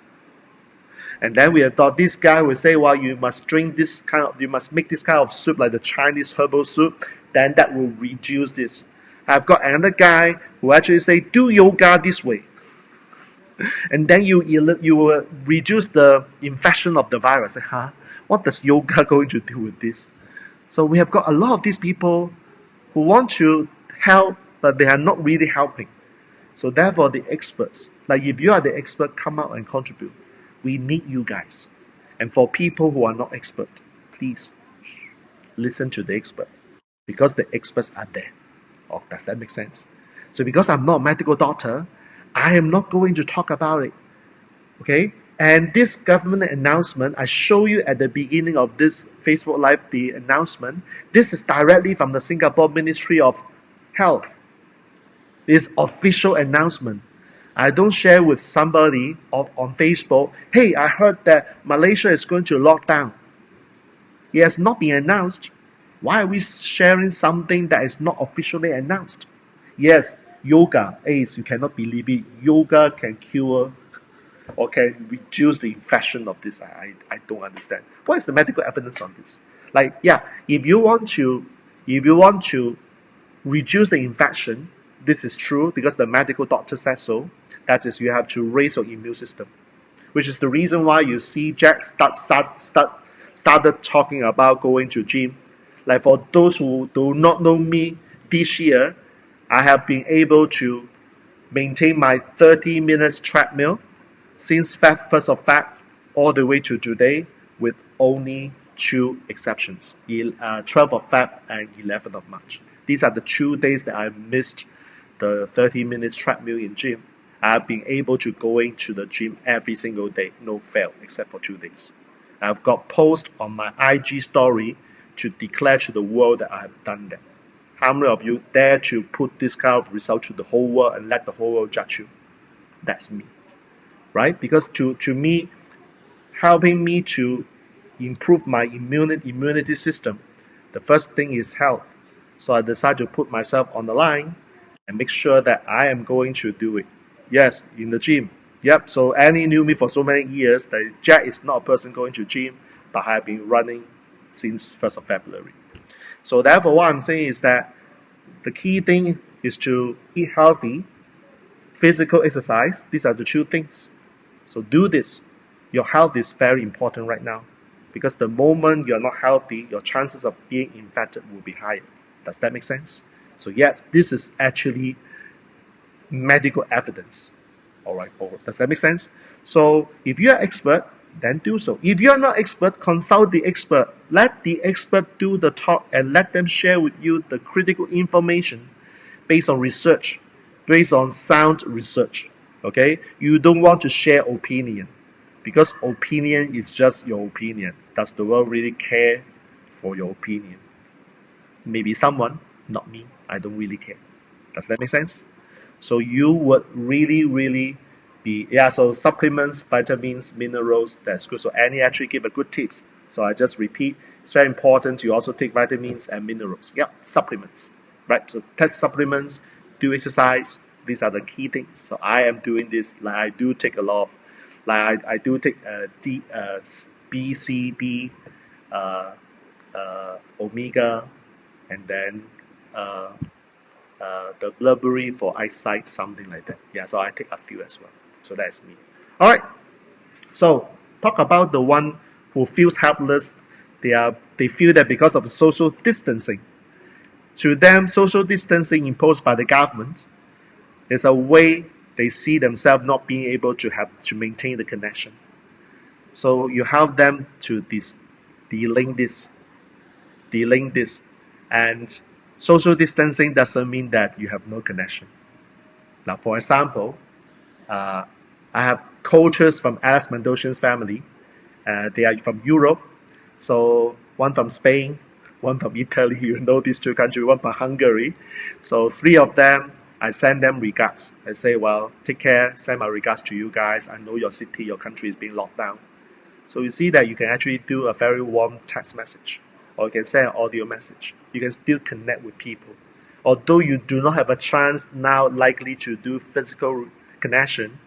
Speaker 1: And then we thought this guy would say, well, you must make this kind of soup, like the Chinese herbal soup, then that will reduce this. I've got another guy who actually say, do yoga this way. And then you will reduce the infection of the virus. Huh? What does yoga going to do with this? So we have got a lot of these people who want to help, but they are not really helping. So therefore, the experts, like if you are the expert, come out and contribute. We need you guys. And for people who are not expert, please listen to the expert because the experts are there. Oh, does that make sense? So because I'm not a medical doctor, I am not going to talk about it. Okay? And this government announcement, I show you at the beginning of this Facebook Live, the announcement. This is directly from the Singapore Ministry of Health. This official announcement. I don't share with somebody on Facebook, hey, I heard that Malaysia is going to lock down. It has not been announced. Why are we sharing something that is not officially announced? Yes, yoga, you cannot believe it. Yoga can cure or can reduce the infection of this? I don't understand. What is the medical evidence on this? Like, yeah, if you want to reduce the infection, this is true because the medical doctor said so. That is, you have to raise your immune system, which is the reason why you see Jack started talking about going to gym. Like, for those who do not know me, this year I have been able to maintain my 30 minutes treadmill since 1st of Feb all the way to today, with only two exceptions, 12th of Feb and 11th of March. These are the 2 days that I missed the 30 minutes treadmill in gym. I've been able to going to the gym every single day, no fail, except for 2 days. I've got post on my IG story to declare to the world that I have done that. How many of you dare to put this kind of result to the whole world and let the whole world judge you? That's me, right? Because to me, helping me to improve my immunity system, the first thing is health. So I decided to put myself on the line and make sure that I am going to do it. Yes, in the gym. Yep, so Annie knew me for so many years that Jack is not a person going to gym, but I have been running since 1st of February. So therefore, what I'm saying is that the key thing is to eat healthy, physical exercise. These are the two things. So do this. Your health is very important right now, because the moment you're not healthy, your chances of being infected will be higher. Does that make sense? So yes, this is actually medical evidence. All right, does that make sense? So if you're expert, then do so. If you're not expert, consult the expert. Let the expert do the talk and let them share with you the critical information based on research, based on sound research. Okay? You don't want to share opinion, because opinion is just your opinion. Does the world really care for your opinion? Maybe someone, not me. I don't really care. Does that make sense? So you would really be, so supplements, vitamins, minerals, that's good. So Annie actually gave a good tips. So I just repeat, it's very important to also take vitamins and minerals. Supplements, right? So take supplements, do exercise. These are the key things. So I am doing this. Like, I do take a lot of, like I do take B, C, D, omega, and then the blueberry for eyesight, something like that. Yeah, so I take a few as well. So that's me. All right. So talk about the one who feels helpless. They feel that because of the social distancing, to them, social distancing imposed by the government is a way they see themselves not being able to maintain the connection. So you help them to delink this, and social distancing doesn't mean that you have no connection. Now, for example, I have coaches from Alex Mendocian's family. They are from Europe. So one from Spain, one from Italy, you know these two countries, one from Hungary. So 3 of them, I send them regards. I say, well, take care, send my regards to you guys. I know your city, your country is being locked down. So you see that you can actually do a very warm text message, or you can send an audio message. You can still connect with people. Although you do not have a chance now likely to do physical connection,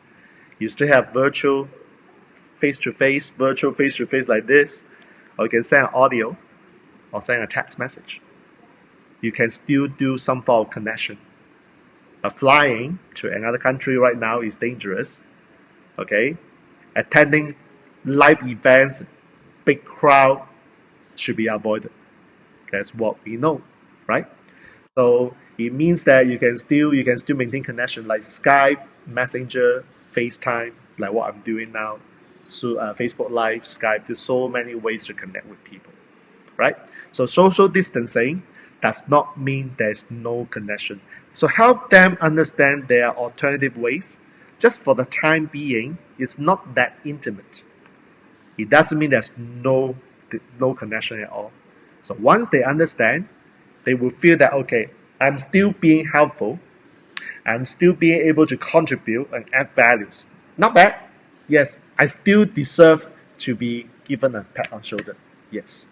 Speaker 1: you still have virtual face-to-face like this, or you can send an audio or send a text message. You can still do some form of connection. But flying to another country right now is dangerous. Okay? Attending live events, big crowd should be avoided. That's what we know, right? So it means that you can still maintain connection, like Skype, Messenger, FaceTime, like what I'm doing now. So Facebook Live, Skype. There's so many ways to connect with people, right? So social distancing does not mean there's no connection. So help them understand there are alternative ways. Just for the time being, it's not that intimate. It doesn't mean there's no connection at all. So once they understand, they will feel that, okay, I'm still being helpful. I'm still being able to contribute and add values. Not bad. Yes, I still deserve to be given a pat on the shoulder. Yes.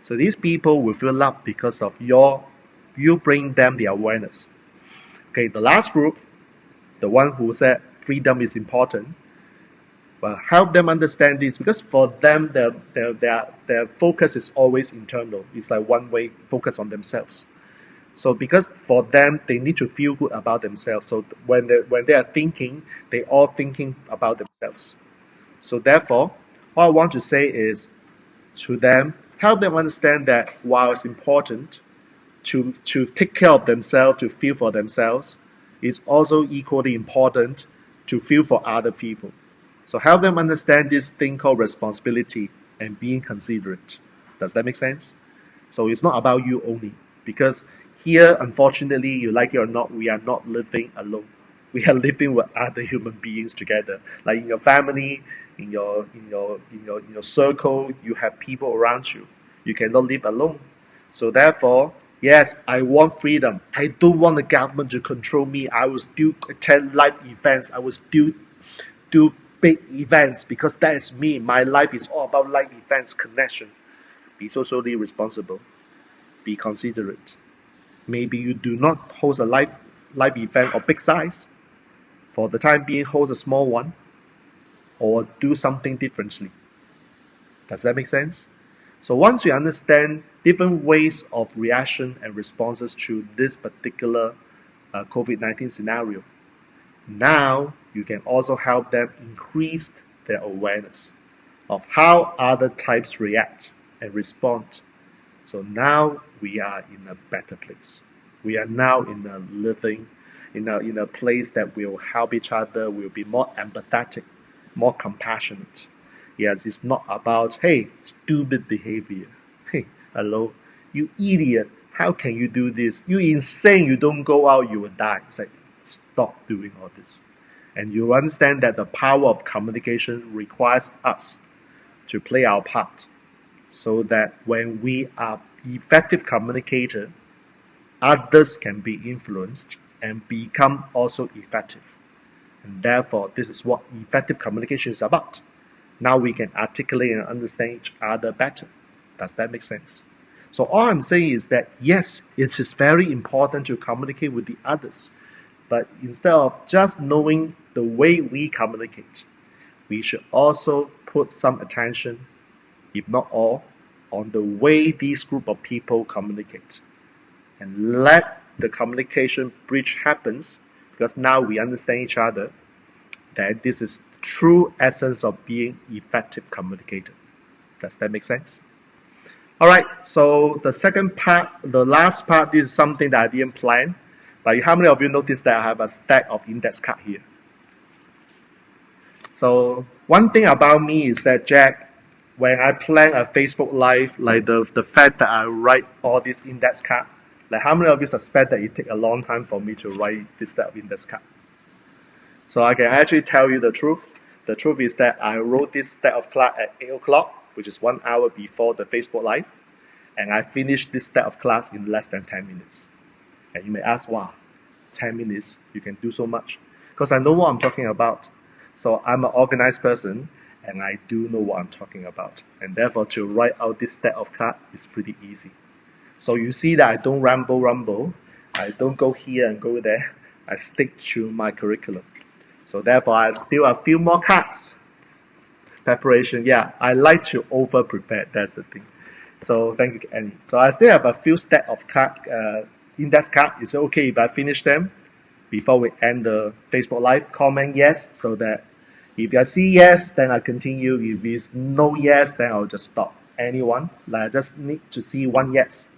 Speaker 1: So these people will feel loved because of you bring them the awareness. Okay, the last group, the one who said freedom is important, Well, help them understand this, because for them, their focus is always internal. It's like one way focus on themselves. So because for them, they need to feel good about themselves. So when they are thinking, they all thinking about themselves. So therefore, what I want to say is to them, help them understand that while it's important to take care of themselves, to feel for themselves, it's also equally important to feel for other people. So help them understand this thing called responsibility and being considerate. Does that make sense? So it's not about you only, because here, unfortunately, you like it or not, we are not living alone. We are living with other human beings together. Like in your family, in your circle, you have people around you. You cannot live alone. So therefore, yes, I want freedom. I don't want the government to control me. I will still attend live events. I will still do big events, because that is me. My life is all about live events, connection. Be socially responsible. Be considerate. Maybe you do not host a live event of big size. For the time being, host a small one, or do something differently. Does that make sense? So once you understand different ways of reaction and responses to this particular COVID-19 scenario, now you can also help them increase their awareness of how other types react and respond. So now we are in a better place. We are now in a living, in a place that will help each other, will be more empathetic, more compassionate. Yes, it's not about, hey, stupid behavior. Hey, hello, you idiot. How can you do this? You insane. You don't go out, you will die. It's like, stop doing all this. And you understand that the power of communication requires us to play our part, so that when we are effective communicator, others can be influenced and become also effective. And therefore, this is what effective communication is about. Now we can articulate and understand each other better. Does that make sense? So all I'm saying is that yes, it is very important to communicate with the others. But instead of just knowing the way we communicate, we should also put some attention, if not all, on the way these group of people communicate. And let the communication bridge happens, because now we understand each other, that this is true essence of being effective communicator. Does that make sense? All right, so the second part, the last part, this is something that I didn't plan. But how many of you noticed that I have a stack of index card here? So one thing about me is that, Jack, when I plan a Facebook Live, like the fact that I write all these index card, like how many of you suspect that it take a long time for me to write this set of index card? So I can actually tell you the truth. The truth is that I wrote this set of class at 8 o'clock, which is 1 hour before the Facebook Live. And I finished this set of class in less than 10 minutes. And you may ask, wow, 10 minutes, you can do so much. Because I know what I'm talking about. So I'm an organized person, and I do know what I'm talking about. And therefore, to write out this set of cards is pretty easy. So you see that I don't ramble. I don't go here and go there. I stick to my curriculum. So therefore, I have still a few more cards. Preparation, yeah, I like to over-prepare, that's the thing. So thank you, Annie. So I still have a few stack of index card. Is it okay if I finish them before we end the Facebook Live? Comment yes, so that if I see yes, then I continue. If it's no yes, then I'll just stop. Anyone? Like I just need to see one yes.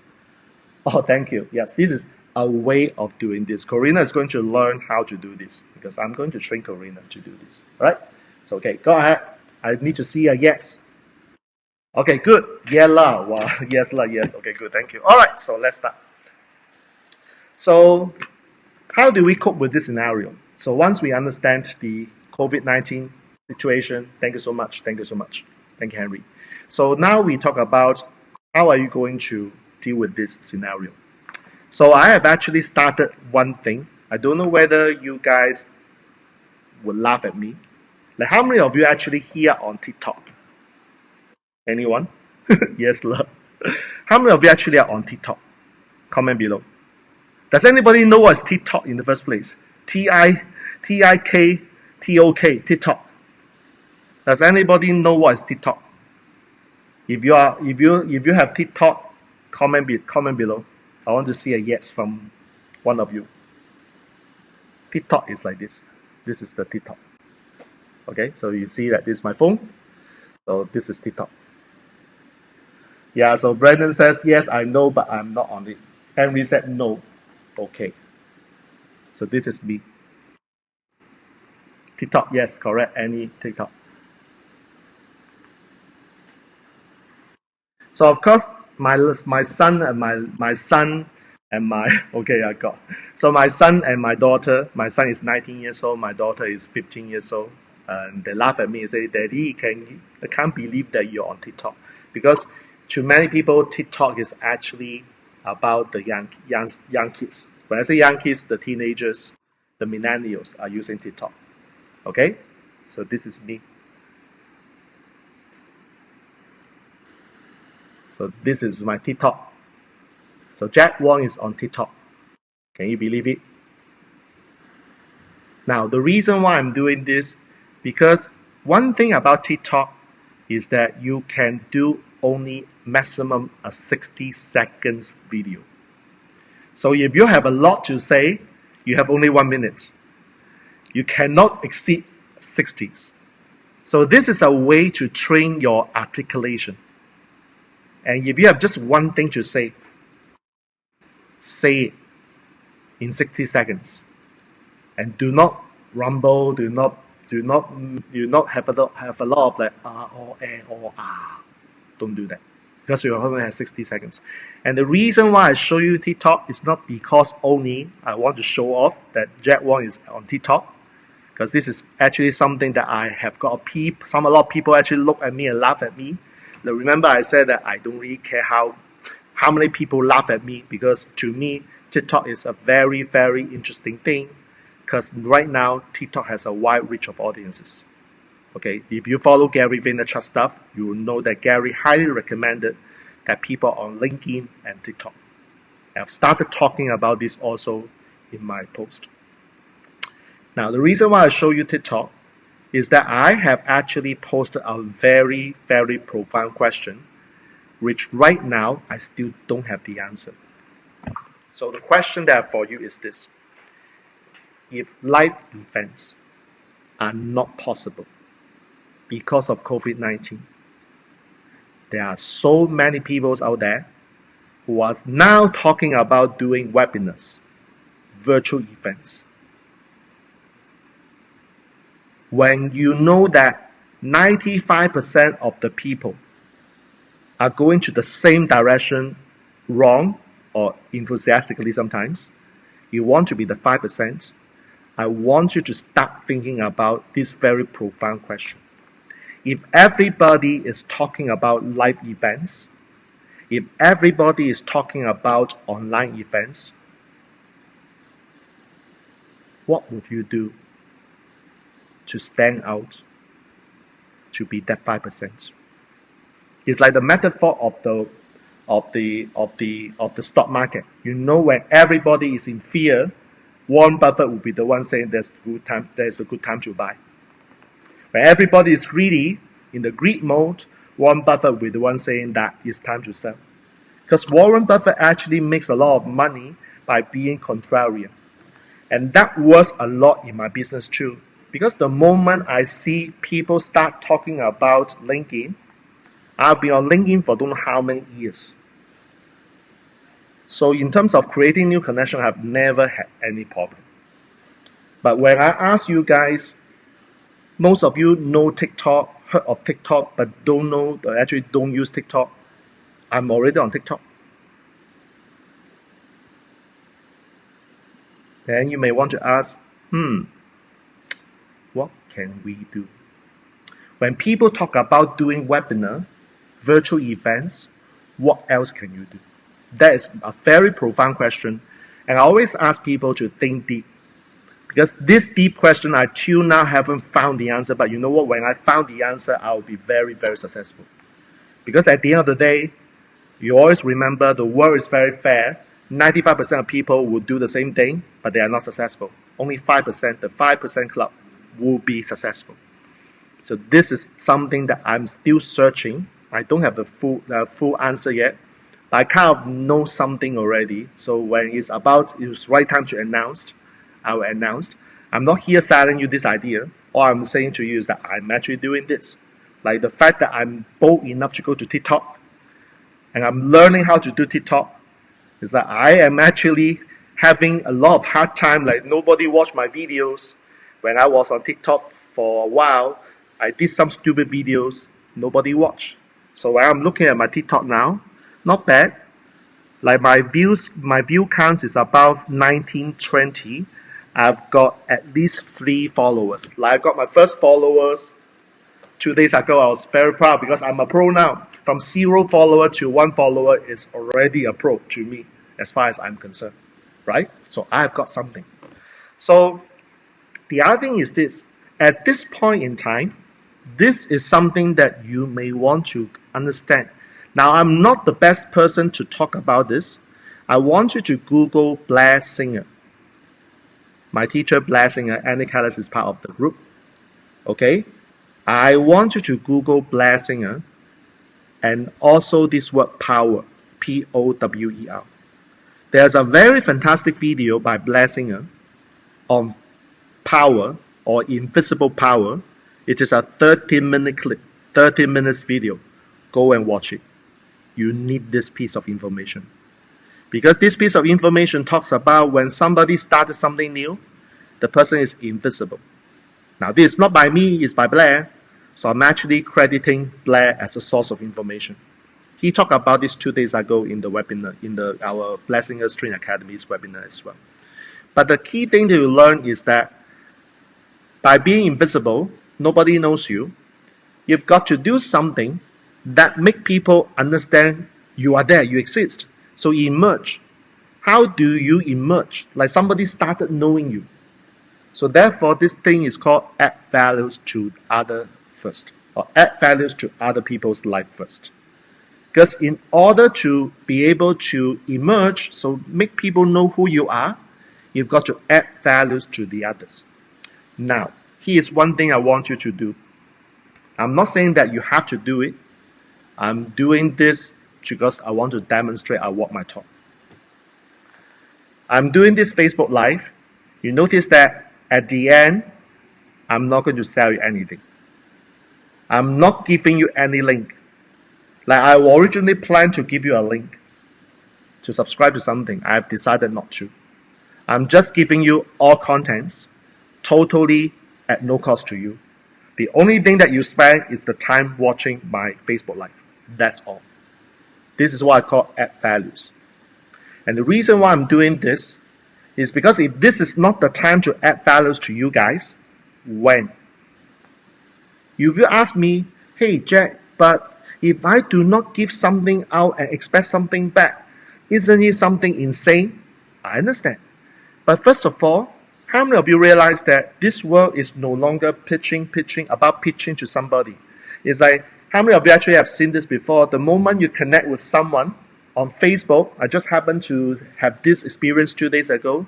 Speaker 1: Oh, thank you. Yes, this is a way of doing this. Corina is going to learn how to do this, because I'm going to train Corina to do this. All right? So, okay, go ahead. I need to see a yes. Okay, good. Yeah lah. Wow. Yes lah. Yes. Okay, good. Thank you. All right. So let's start. So how do we cope with this scenario? So once we understand the COVID-19 situation, thank you so much. Thank you so much. Thank you, Henry. So now we talk about how are you going to deal with this scenario. So I have actually started one thing. I don't know whether you guys would laugh at me. Like how many of you actually here on TikTok? Anyone? Yes, love. How many of you actually are on TikTok? Comment below. Does anybody know what is TikTok in the first place? TikTok, TikTok. Does anybody know what is TikTok? If you have TikTok, comment below. I want to see a yes from one of you. TikTok is like this. This is the TikTok. Okay, so you see that this is my phone. So this is TikTok. Yeah, so Brandon says, yes, I know, but I'm not on it. Henry said no. Okay. So this is me. TikTok, yes, correct. Any TikTok. So of course, my son and my son and my okay, I got. So my son and my daughter. My son is 19 years old. My daughter is 15 years old. And they laugh at me and say, "Daddy, I can't believe that you're on TikTok," because to many people, TikTok is actually about the young kids. When I say young kids, the teenagers, the millennials are using TikTok. Okay, so this is me. So this is my TikTok. So Jack Wong is on TikTok. Can you believe it? Now, the reason why I'm doing this, because one thing about TikTok is that you can do only maximum a 60 seconds video. So if you have a lot to say, you have only 1 minute. You cannot exceed 60s. So this is a way to train your articulation. And if you have just one thing to say it in 60 seconds. And do not rumble, do not have a lot of like or or ah. Don't do that. Because you only have 60 seconds. And the reason why I show you TikTok is not because only I want to show off that Jack Wong is on TikTok. Because this is actually something that I have got a lot of people actually look at me and laugh at me. Now, remember I said that I don't really care how many people laugh at me, because to me TikTok is a very, very interesting thing, because right now TikTok has a wide reach of audiences. Okay, if you follow Gary Vaynerchuk stuff, you will know that Gary highly recommended that people on LinkedIn and TikTok. I've started talking about this also in my post. Now, the reason why I show you TikTok is that I have actually posted a very, very profound question, which right now I still don't have the answer. So the question that for you is this: if live events are not possible because of COVID-19, there are so many people out there who are now talking about doing webinars, virtual events. When you know that 95% of the people are going to the same direction, wrong or enthusiastically sometimes, you want to be the 5%, I want you to start thinking about this very profound question. If everybody is talking about live events, if everybody is talking about online events, what would you do to stand out, to be that 5%? It's like the metaphor of the stock market. You know, when everybody is in fear, Warren Buffett will be the one saying there's a good time to buy. When everybody is greedy, in the greed mode, Warren Buffett will be the one saying that it's time to sell. Because Warren Buffett actually makes a lot of money by being contrarian. And that works a lot in my business too. Because the moment I see people start talking about LinkedIn, I've been on LinkedIn for don't know how many years. So in terms of creating new connection, I've never had any problem. But when I ask you guys, most of you know TikTok, heard of TikTok, but actually don't use TikTok. I'm already on TikTok. Then you may want to ask, what can we do? When people talk about doing webinar, virtual events, what else can you do? That is a very profound question. And I always ask people to think deep. Because this deep question, I till now haven't found the answer. But you know what? When I found the answer, I'll be very, very successful. Because at the end of the day, you always remember the world is very fair. 95% of people will do the same thing, but they are not successful. Only 5%, the 5% club, will be successful. So this is something that I'm still searching. I don't have the full answer yet, but I kind of know something already. So when it's right time to announce, I will announce. I'm not here selling you this idea. All I'm saying to you is that I'm actually doing this. Like the fact that I'm bold enough to go to TikTok and I'm learning how to do TikTok is that I am actually having a lot of hard time. Like nobody watched my videos. When I was on TikTok for a while, I did some stupid videos. Nobody watched. So when I'm looking at my TikTok now, not bad. Like my view counts is about 1920. I've got at least 3 followers. Like I got my first followers 2 days ago. I was very proud because I'm a pro now. From 0 follower to 1 follower is already a pro to me, as far as I'm concerned, right? So I've got something. So the other thing is this. At this point in time, this is something that you may want to understand. Now, I'm not the best person to talk about this. I want you to Google Blair Singer. My teacher, Blair Singer, Andy Callis is part of the group. Okay? I want you to Google Blair Singer and also this word power, P-O-W-E-R. There's a very fantastic video by Blair Singer on power or invisible power. It is a 13-minute clip, 30 minutes video. Go and watch it. You need this piece of information. Because this piece of information talks about when somebody started something new, the person is invisible. Now, this is not by me, it's by Blair. So I'm actually crediting Blair as a source of information. He talked about this 2 days ago in the webinar, in our Blair Singer Training Academy's webinar as well. But the key thing to learn is that by being invisible, nobody knows you. You've got to do something that make people understand you are there, you exist. So emerge. How do you emerge? Like somebody started knowing you. So therefore, this thing is called add values to other first, or add values to other people's life first. Because in order to be able to emerge, so make people know who you are, you've got to add values to the others. Now, here's one thing I want you to do. I'm not saying that you have to do it. I'm doing this because I want to demonstrate I walk my talk. I'm doing this Facebook Live. You notice that at the end, I'm not going to sell you anything. I'm not giving you any link. Like I originally planned to give you a link to subscribe to something. I've decided not to. I'm just giving you all contents totally at no cost to you. The only thing that you spend is the time watching my Facebook Live. That's all. This is what I call add values. And the reason why I'm doing this is because if this is not the time to add values to you guys, when? You will ask me, hey Jack, but if I do not give something out and expect something back, isn't it something insane? I understand. But first of all, how many of you realize that this world is no longer pitching to somebody? It's like, how many of you actually have seen this before? The moment you connect with someone on Facebook, I just happened to have this experience 2 days ago.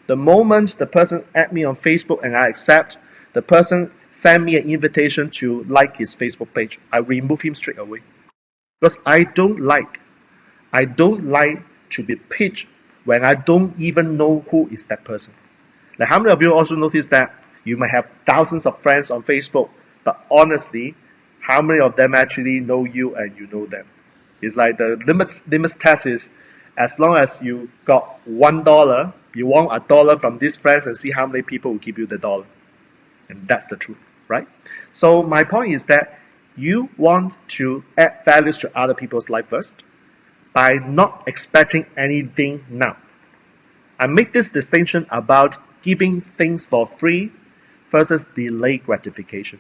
Speaker 1: The moment the person add me on Facebook and I accept, the person send me an invitation to like his Facebook page. I remove him straight away. Because I don't like to be pitched when I don't even know who is that person. Like how many of you also notice that you might have thousands of friends on Facebook, but honestly, how many of them actually know you and you know them? It's like the limit test is, as long as you got $1, you want $1 from these friends and see how many people will give you the dollar. And that's the truth, right? So my point is that you want to add values to other people's life first by not expecting anything now. I make this distinction about giving things for free versus delayed gratification.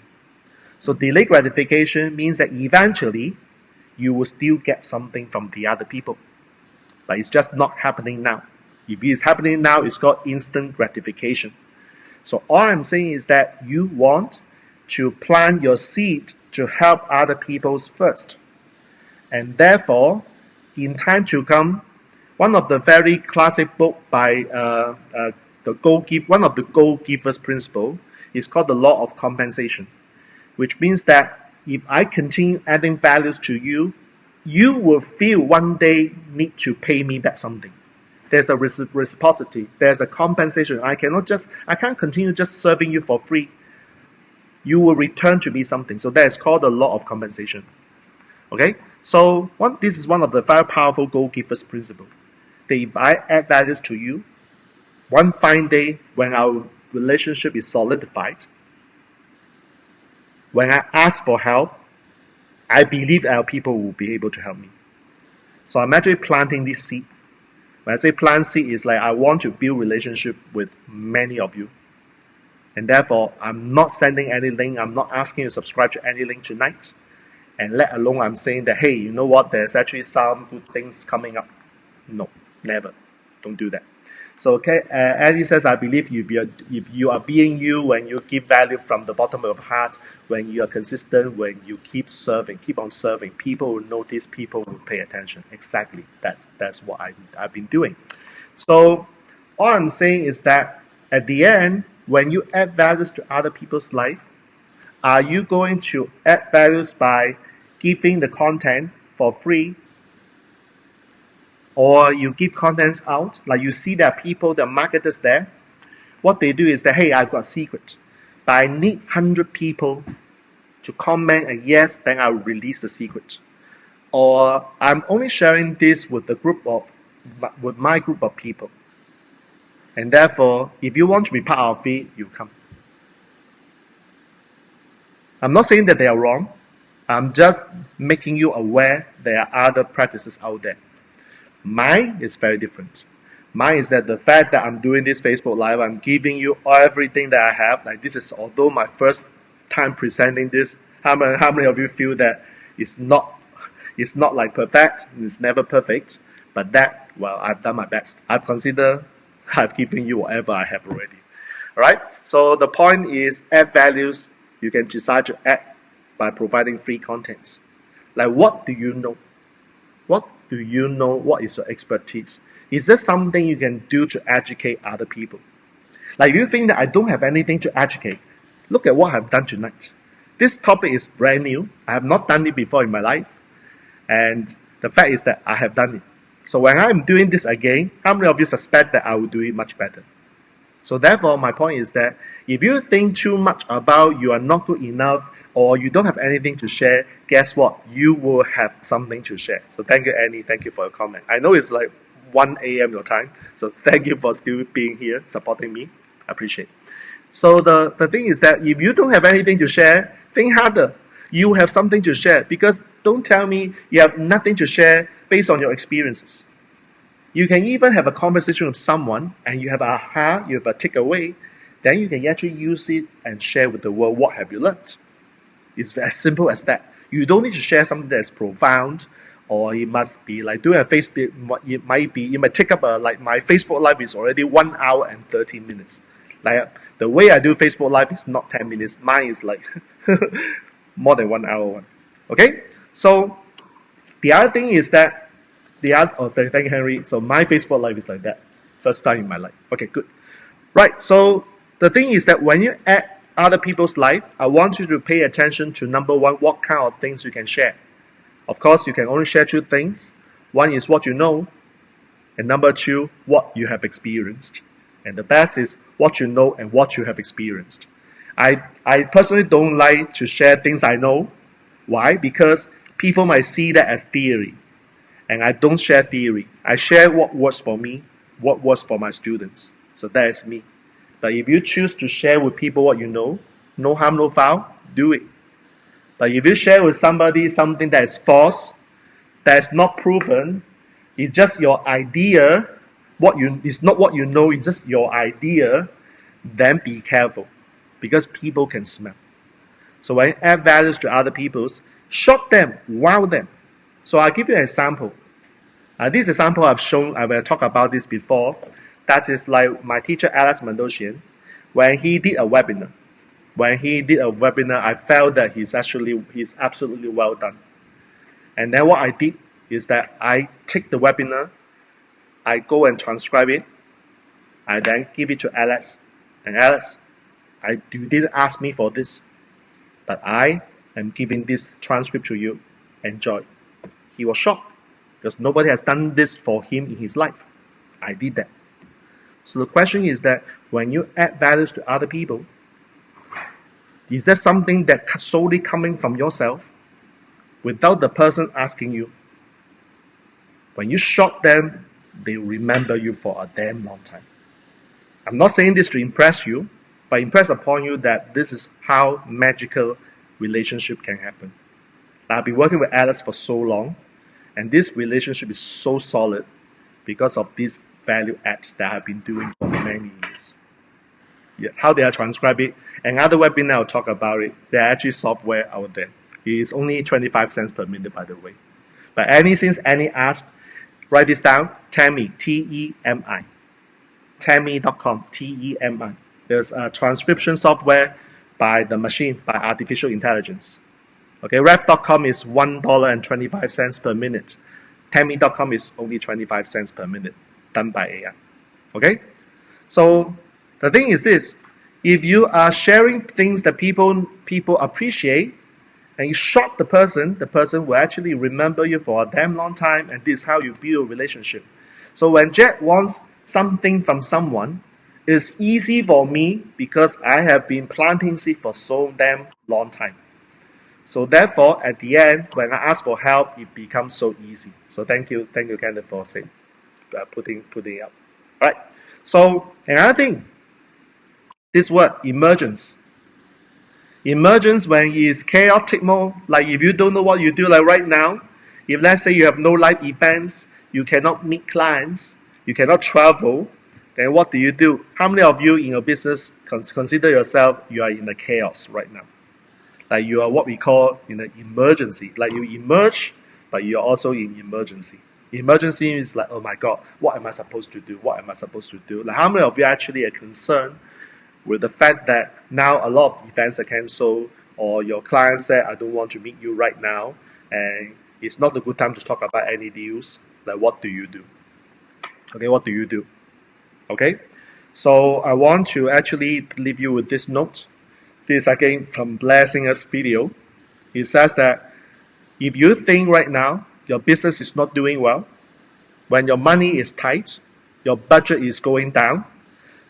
Speaker 1: So delayed gratification means that eventually you will still get something from the other people. But it's just not happening now. If it's happening now, it's called instant gratification. So all I'm saying is that you want to plant your seed to help other people first. And therefore, in time to come, one of the very classic book by one of the Goal Givers principle is called the law of compensation. which means that if I continue adding values to you, you will feel one day need to pay me back something. There's a reciprocity. There's a compensation. I can't continue just serving you for free. You will return to me something. So that is called the law of compensation. Okay? So this is one of the very powerful goal givers principle. That if I add values to you, one fine day when our relationship is solidified, when I ask for help, I believe our people will be able to help me. So I'm actually planting this seed. When I say plant seed, it's like I want to build relationship with many of you. And therefore, I'm not sending any link. I'm not asking you to subscribe to any link tonight. And let alone I'm saying that, hey, you know what? There's actually some good things coming up. No, never. Don't do that. So, okay, Eddie says, I believe if you are being you, when you give value from the bottom of your heart, when you are consistent, when you keep on serving, people will notice, people will pay attention. Exactly. That's what I've been doing. So, all I'm saying is that at the end, when you add values to other people's life, are you going to add values by giving the content for free? Or you give contents out, like you see there are people, there are marketers there. What they do is that, hey, I've got a secret, but I need 100 people to comment a yes, then I'll release the secret. Or I'm only sharing this with my group of people. And therefore, if you want to be part of it, you come. I'm not saying that they are wrong. I'm just making you aware there are other practices out there. Mine is very different. Mine is that the fact that I'm doing this Facebook Live, I'm giving you everything that I have. Like this is, although my first time presenting this, how many of you feel that it's not like perfect, it's never perfect, but that, well, I've done my best. I've given you whatever I have already. All right. So the point is, add values. You can decide to add by providing free contents. Like, what do you know? What do you know? What is your expertise? Is there something you can do to educate other people? Like, if you think that I don't have anything to educate, look at what I've done tonight. This topic is brand new. I have not done it before in my life. And the fact is that I have done it. So when I'm doing this again, how many of you suspect that I will do it much better? So therefore, my point is that if you think too much about you are not good enough or you don't have anything to share, guess what? You will have something to share. So thank you, Annie. Thank you for your comment. I know it's like 1 a.m. your time. So thank you for still being here, supporting me. I appreciate it. So the thing is that if you don't have anything to share, think harder. You have something to share, because don't tell me you have nothing to share based on your experiences. You can even have a conversation with someone and you have a aha, you have a takeaway, then you can actually use it and share with the world what have you learned. It's as simple as that. You don't need to share something that's profound, or it must be like doing a Facebook. It might take up like my Facebook Live is already 1 hour and 30 minutes. Like the way I do Facebook Live is not 10 minutes. Mine is like more than 1 hour. Okay, so the other thing is that thank you, Henry. So my Facebook Live is like that. First time in my life. Okay, good. Right, so the thing is that when you add other people's life, I want you to pay attention to, number one, what kind of things you can share. Of course, you can only share two things. One is what you know, and number two, what you have experienced. And the best is what you know and what you have experienced. I personally don't like to share things I know. Why? Because people might see that as theory. And I don't share theory. I share what works for me, what works for my students. So that is me. But if you choose to share with people what you know, no harm, no foul, do it. But if you share with somebody something that is false, that is not proven, it's just your idea, it's not what you know, it's just your idea, then be careful. Because people can smell. So when you add values to other people's, shock them, wow them. So I'll give you an example. This example I've shown, I will talk about this before. That is like my teacher, Alex Mandosian, when he did a webinar. I felt that he's absolutely well done. And then what I did is that I take the webinar, I go and transcribe it, I then give it to Alex. And Alex, you didn't ask me for this. but I am giving this transcript to you. Enjoy. He was shocked because nobody has done this for him in his life. I did that. So the question is that when you add values to other people, is that something that solely coming from yourself without the person asking you? When you shock them, they will remember you for a damn long time. I'm not saying this to impress you, but impress upon you that this is how magical relationship can happen. I've been working with Alex for so long, and this relationship is so solid because of this value add that I've been doing for many years. Yes, how they are transcribe it. Another webinar I'll talk about it. There are actually software out there. It is only 25 cents per minute, by the way. But since any ask, write this down. Temi, T-E-M-I. Temi.com, T-E-M-I. There's a transcription software by the machine, by artificial intelligence. Okay, Ref.com is $1.25 per minute. Temi.com is only 25 cents per minute, done by AI. Okay? So the thing is this, if you are sharing things that people appreciate, and you shock the person will actually remember you for a damn long time, and this is how you build a relationship. So when Jack wants something from someone, it's easy for me because I have been planting seed for so damn long time. So therefore, at the end, when I ask for help, it becomes so easy. So thank you, Kenneth, for saying, putting it up. All right. So another thing, this word emergence. Emergence when it's chaotic mode, like if you don't know what you do, like right now, if let's say you have no live events, you cannot meet clients, you cannot travel, then what do? How many of you in your business consider yourself you are in the chaos right now? Like you are what we call in an emergency. Like you emerge, but you are also in emergency. Emergency is like, oh my God, what am I supposed to do? What am I supposed to do? Like how many of you actually are concerned with the fact that now a lot of events are cancelled, or your client said, I don't want to meet you right now, and it's not a good time to talk about any deals? Like what do you do? Okay, what do you do? Okay, so I want to actually leave you with this note. This is again from Blessinger's video. He says that if you think right now your business is not doing well, when your money is tight, your budget is going down,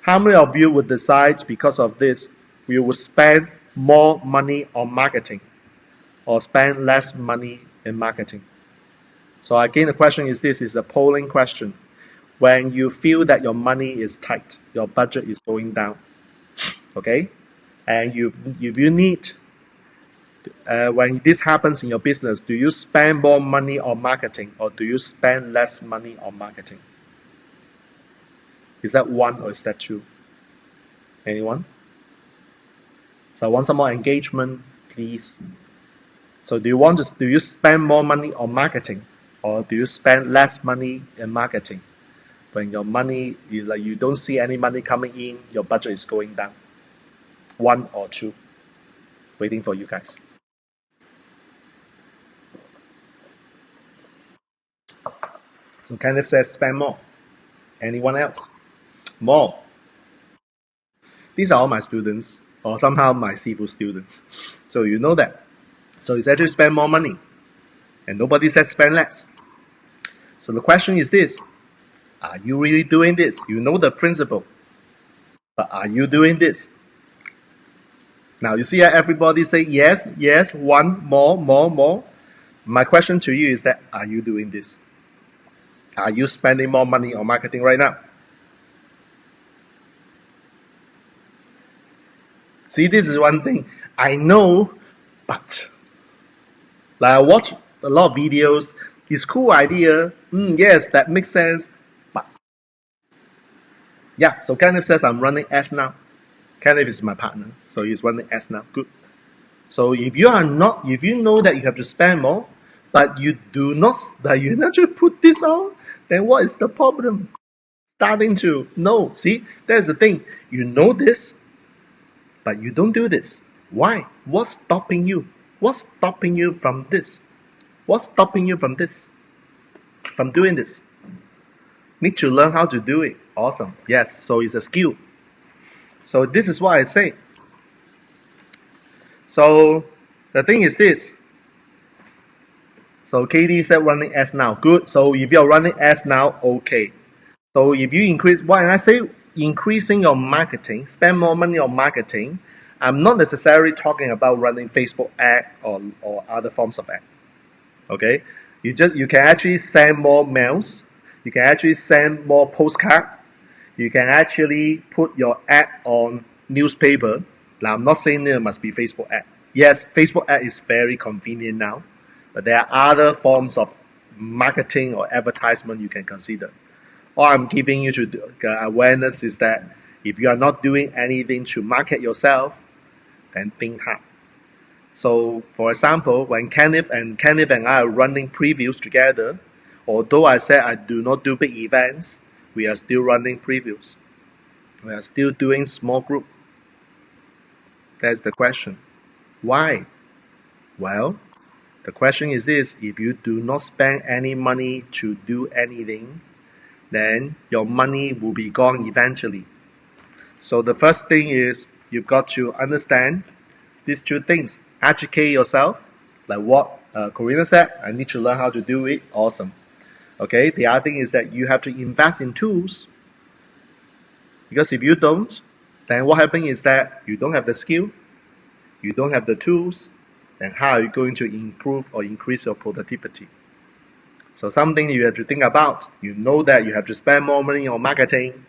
Speaker 1: how many of you would decide because of this, we will spend more money on marketing or spend less money in marketing? So again, the question is this, is a polling question. When you feel that your money is tight, your budget is going down, okay? And if you need, when this happens in your business, do you spend more money on marketing or do you spend less money on marketing? Is that one or is that two? Anyone? So I want some more engagement, please. So do you spend more money on marketing or do you spend less money in marketing? When your money is like you don't see any money coming in, your budget is going down. One or two. Waiting for you guys. So Kenneth says spend more. Anyone else? More. These are all my students, or somehow my seafood students. So you know that. So it's actually spend more money. And nobody says spend less. So the question is this. Are you really doing this? You know the principle. But are you doing this? Now you see how everybody say yes, yes, one, more. My question to you is that, are you doing this? Are you spending more money on marketing right now? See, this is one thing. I know, but like I watch a lot of videos. It's a cool idea. Yes, that makes sense. But yeah, so Kenneth says I'm running ads now. Kenneth is my partner, so he's running ads now. Good. So if you know that you have to spend more, but you do not, that you not to put this on, then what is the problem? Starting to no. See, that's the thing. You know this, but you don't do this. Why? What's stopping you? What's stopping you from this? What's stopping you from this? From doing this? Need to learn how to do it. Awesome. Yes, so it's a skill. So this is what I say. So the thing is this. So Katie said running ads now. Good. So if you're running ads now, okay. So if you increase, when I say increasing your marketing, spend more money on marketing, I'm not necessarily talking about running Facebook ad or other forms of ad. Okay, you can actually send more mails, you can actually send more postcard, you can actually put your ad on newspaper. Now I'm not saying it must be Facebook ad. Yes, Facebook ad is very convenient now, but there are other forms of marketing or advertisement you can consider. All I'm giving you to awareness is that if you are not doing anything to market yourself, then think hard. So, for example, when Kenneth and I are running previews together, although I said I do not do big events, we are still running previews. We are still doing small group. That's the question. Why? Well, the question is this: if you do not spend any money to do anything, then your money will be gone eventually. So the first thing is you've got to understand these two things. Educate yourself, like what Corina said, I need to learn how to do it. Awesome. Okay, the other thing is that you have to invest in tools. Because if you don't, then what happens is that you don't have the skill, you don't have the tools, then how are you going to improve or increase your productivity? So something you have to think about. You know that you have to spend more money on marketing,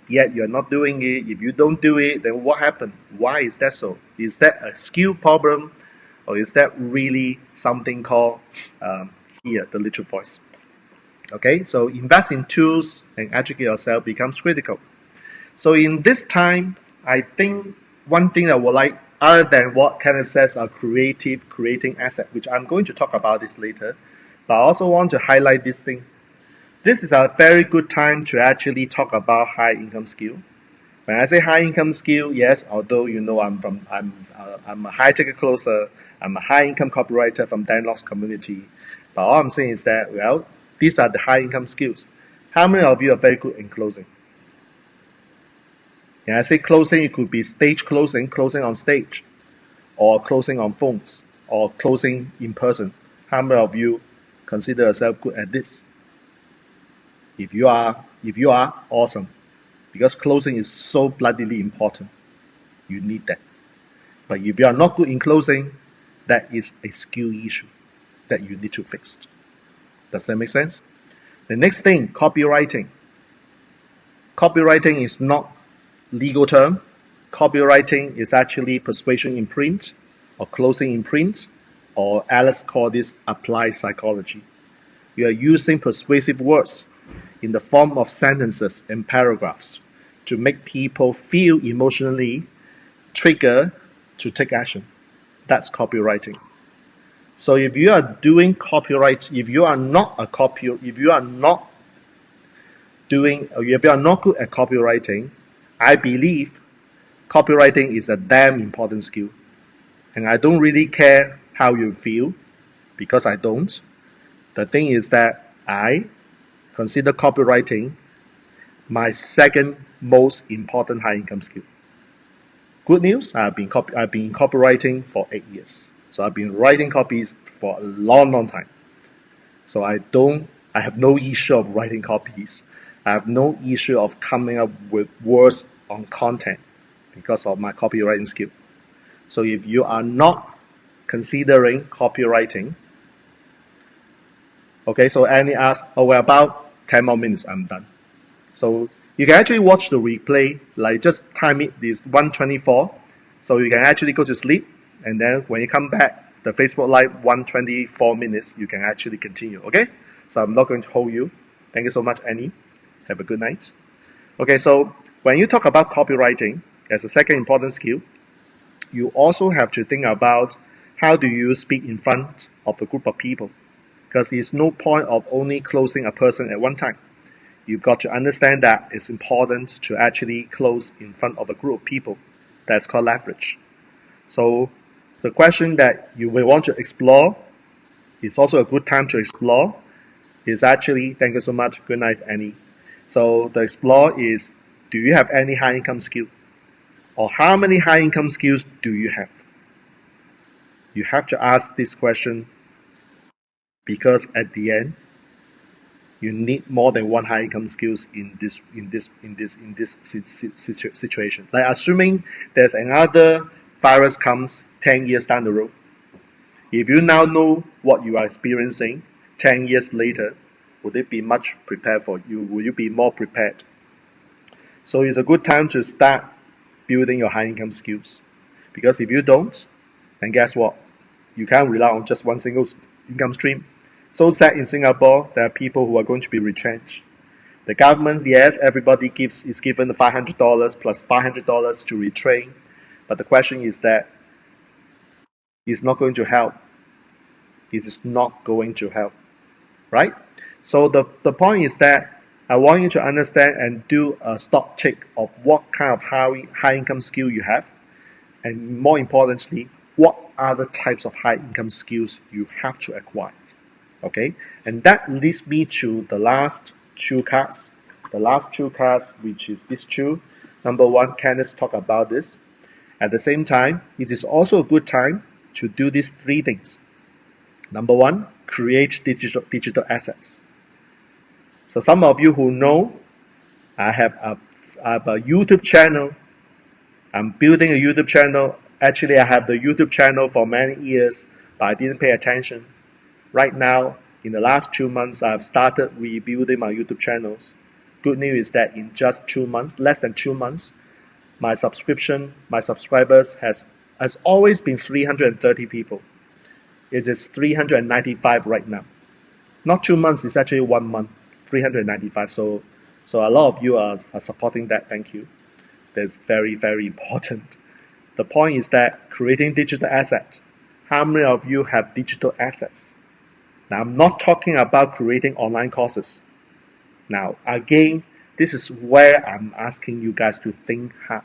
Speaker 1: yet you're not doing it. If you don't do it, then what happened? Why is that so? Is that a skill problem, or is that really something called here, the little voice? Okay, so invest in tools and educate yourself becomes critical. So in this time, I think one thing I would like, other than what Kenneth says, are creating asset, which I'm going to talk about this later, but I also want to highlight this thing. This is a very good time to actually talk about high income skill. When I say high income skill, yes, although you know I'm a high ticket closer, I'm a high income copywriter from Dialogues community, but all I'm saying is that, well, these are the high income skills. How many of you are very good in closing? When I say closing, it could be stage closing, closing on stage, or closing on phones, or closing in person. How many of you consider yourself good at this? If you are, awesome. Because closing is so bloodily important. You need that. But if you are not good in closing, that is a skill issue that you need to fix. Does that make sense? The next thing, copywriting. Copywriting is not legal term. Copywriting is actually persuasion in print or closing in print, or Alice called this applied psychology. You are using persuasive words in the form of sentences and paragraphs to make people feel emotionally triggered to take action. That's copywriting. So if you are doing copyright, if you are not good at copywriting, I believe copywriting is a damn important skill. And I don't really care how you feel, because I don't. The thing is that I consider copywriting my second most important high income skill. Good news, I've been copywriting for 8 years. So I've been writing copies for a long time. So I have no issue of writing copies. I have no issue of coming up with words on content because of my copywriting skill. So if you are not considering copywriting, okay, so Annie asked, oh, we're about 10 more minutes, I'm done. So you can actually watch the replay, like just time it is 1:24. So you can actually go to sleep, and then when you come back, the Facebook Live 1:24 minutes, you can actually continue, okay? So I'm not going to hold you. Thank you so much, Annie. Have a good night. Okay, so when you talk about copywriting as a second important skill, you also have to think about how do you speak in front of a group of people, because there's no point of only closing a person at one time. You've got to understand that it's important to actually close in front of a group of people. That's called leverage. So the question that you may want to explore, it's also a good time to explore, is actually, thank you so much, good night, Annie. So the explore is, do you have any high income skill? Or how many high income skills do you have? You have to ask this question because at the end, you need more than one high income skills in this situation. Like assuming there's another virus comes 10 years down the road. If you now know what you are experiencing 10 years later, would it be much prepared for you? Will you be more prepared? So it's a good time to start building your high income skills. Because if you don't, then guess what? You can't rely on just one single income stream. So sad in Singapore, there are people who are going to be retrenched. The government, yes, everybody is given the $500 plus $500 to retrain. But the question is that it's not going to help. It is not going to help, right? So the point is that I want you to understand and do a stock take of what kind of high income skill you have, and more importantly, what other types of high income skills you have to acquire. Okay, and that leads me to the last two cards. The last two cards, which is these two. Number one, Kenneth talked about this. At the same time, it is also a good time to do these three things. Number one, create digital assets. So some of you who know, I have a YouTube channel. I'm building a YouTube channel. Actually, I have the YouTube channel for many years, but I didn't pay attention. Right now, in the last 2 months, I've started rebuilding my YouTube channels. Good news is that in just 2 months, less than 2 months, my subscribers has always been 330 people. It is 395 right now. Not 2 months, it's actually 1 month, 395. So a lot of you are supporting that. Thank you. That's very, very important. The point is that creating digital assets. How many of you have digital assets? Now, I'm not talking about creating online courses. Now, again, this is where I'm asking you guys to think hard,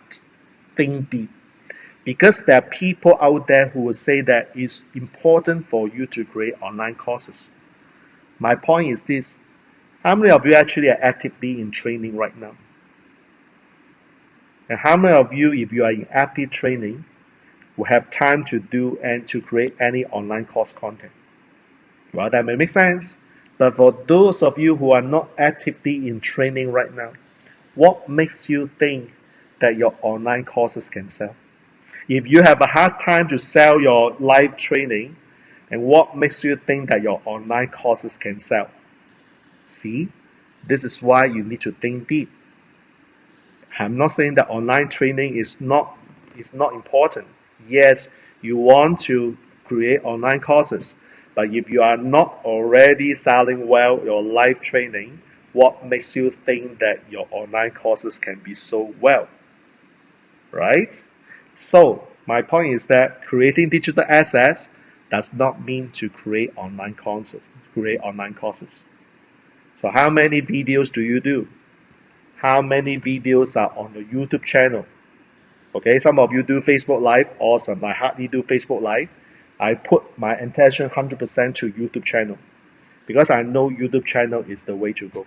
Speaker 1: think deep. Because there are people out there who will say that it's important for you to create online courses. My point is this: how many of you actually are actively in training right now? And how many of you, if you are in active training, will have time to do and to create any online course content? Well, that may make sense. But for those of you who are not actively in training right now, what makes you think that your online courses can sell? If you have a hard time to sell your live training, and what makes you think that your online courses can sell? See, this is why you need to think deep. I'm not saying that online training is not important. Yes, you want to create online courses, but if you are not already selling well your live training, what makes you think that your online courses can be sold well? Right? So, my point is that creating digital assets does not mean to create online courses. So how many videos do you do? How many videos are on your YouTube channel? Okay, some of you do Facebook Live. Awesome. I hardly do Facebook Live. I put my attention 100% to YouTube channel because I know YouTube channel is the way to go.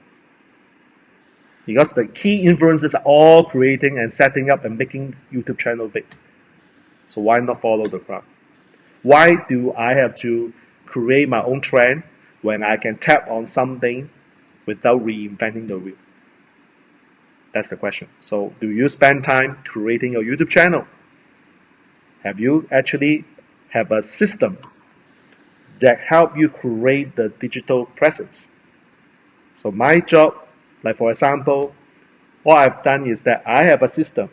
Speaker 1: Because the key influencers are all creating and setting up and making YouTube channel big. So why not follow the crowd? Why do I have to create my own trend when I can tap on something without reinventing the wheel? That's the question. So do you spend time creating your YouTube channel? Have you actually have a system that help you create the digital presence? So my job, like for example, what I've done is that I have a system,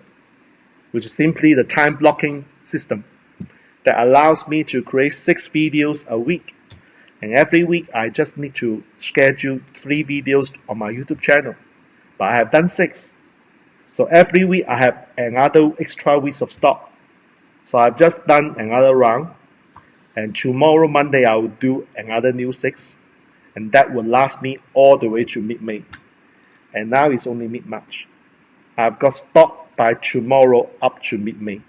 Speaker 1: which is simply the time blocking system that allows me to create 6 videos a week. And every week I just need to schedule 3 videos on my YouTube channel. But I have done 6. So every week I have another extra weeks of stock. So I've just done another round. And tomorrow, Monday, I will do another new 6. And that will last me all the way to mid-May. And now it's only mid-March. I've got stock by tomorrow up to mid-May.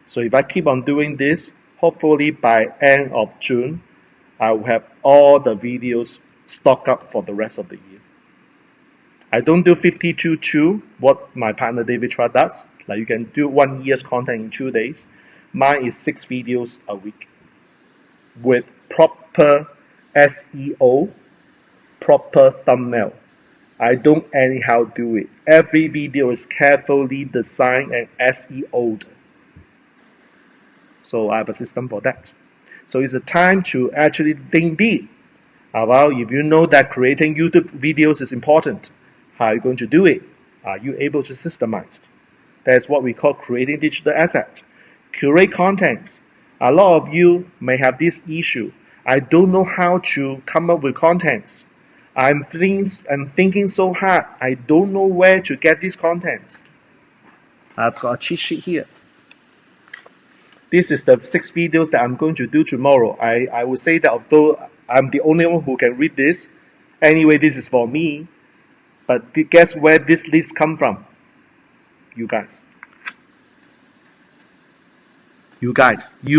Speaker 1: So if I keep on doing this, hopefully by end of June, I will have all the videos stocked up for the rest of the year. I don't do 52-2, what my partner David Chua does. Like you can do 1 year's content in 2 days. Mine is 6 videos a week. with proper SEO, proper thumbnail. I don't anyhow do it. Every video is carefully designed and SEO'd. So I have a system for that. So it's a time to actually think deep about, if you know that creating YouTube videos is important, how are you going to do it? Are you able to systemize? That's what we call creating digital asset. Curate contents. A lot of you may have this issue. I don't know how to come up with contents. I'm thinking so hard. I don't know where to get these contents. I've got a cheat sheet here. This is the 6 videos that I'm going to do tomorrow. I would say that although I'm the only one who can read this, anyway, this is for me. But guess where this list come from? You guys. You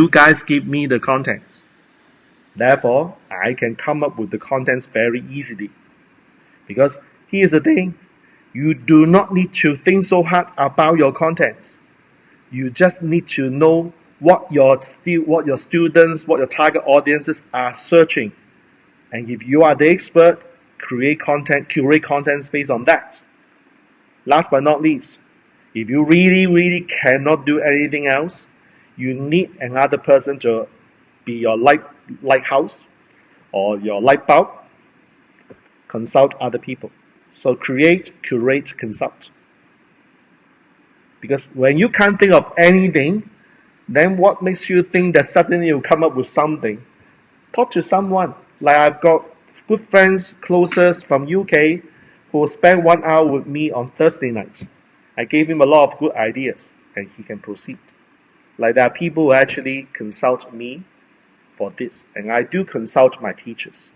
Speaker 1: guys give me the contents. Therefore, I can come up with the contents very easily. Because here's the thing, you do not need to think so hard about your contents. You just need to know what your students, what your target audiences are searching. And if you are the expert, create content, curate contents based on that. Last but not least, if you really cannot do anything else, you need another person to be your lighthouse or your light bulb. Consult other people. So create, curate, consult. Because when you can't think of anything, then what makes you think that suddenly you'll come up with something? Talk to someone. Like I've got good friends, closest from UK, who spent 1 hour with me on Thursday night. I gave him a lot of good ideas, and he can proceed. Like there are people who actually consult me for this, and I do consult my teachers.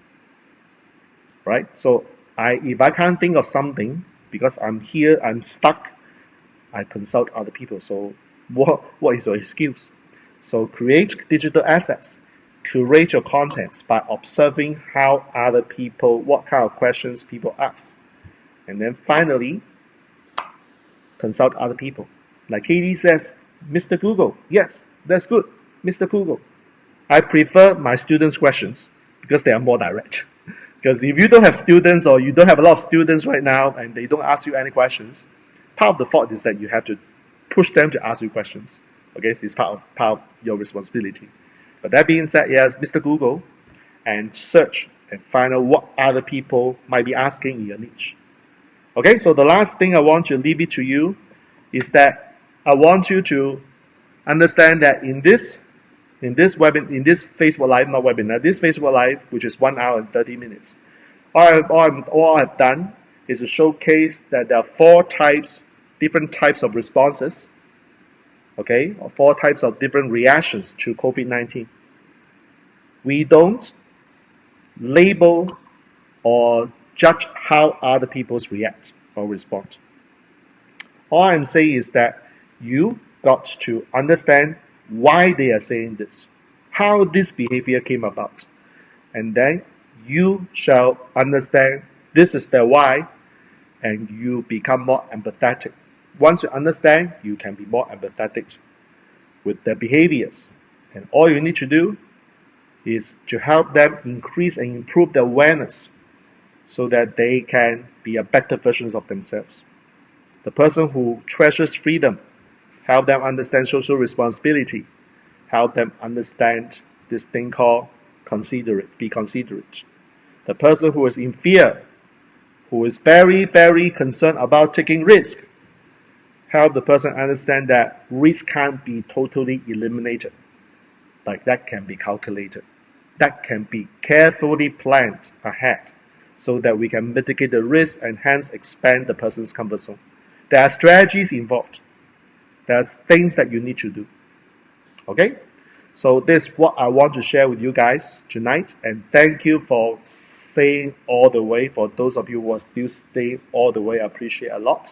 Speaker 1: Right? So if I can't think of something, because I'm here, I'm stuck, I consult other people. So what is your excuse? So create digital assets. Curate your contents by observing how other people, what kind of questions people ask. And then finally, consult other people. Like Katie says, Mr. Google. Yes, that's good, Mr. Google. I prefer my students' questions because they are more direct. Because if you don't have students, or you don't have a lot of students right now and they don't ask you any questions, part of the fault is that you have to push them to ask you questions. Okay, so it's part of your responsibility. But that being said, yes, Mr. Google, and search and find out what other people might be asking in your niche. Okay, so the last thing I want to leave it to you is that I want you to understand that in this Facebook Live, not webinar, this Facebook Live, which is 1 hour and 30 minutes, all I've done is to showcase that there are 4 different types of responses, okay, or 4 types of different reactions to COVID-19. We don't label or judge how other people react or respond. All I'm saying is that you got to understand why they are saying this, how this behavior came about, and then you shall understand this is their why, and you become more empathetic. Once you understand, you can be more empathetic with their behaviors, and all you need to do is to help them increase and improve their awareness so that they can be a better version of themselves. The person who treasures freedom, help them understand social responsibility, help them understand this thing called be considerate. The person who is in fear, who is very concerned about taking risk, help the person understand that risk can't be totally eliminated, but that can be calculated. That can be carefully planned ahead so that we can mitigate the risk and hence expand the person's comfort zone. There are strategies involved. There's things that you need to do. Okay? So this is what I want to share with you guys tonight. And thank you for staying all the way. For those of you who are still staying all the way, I appreciate a lot.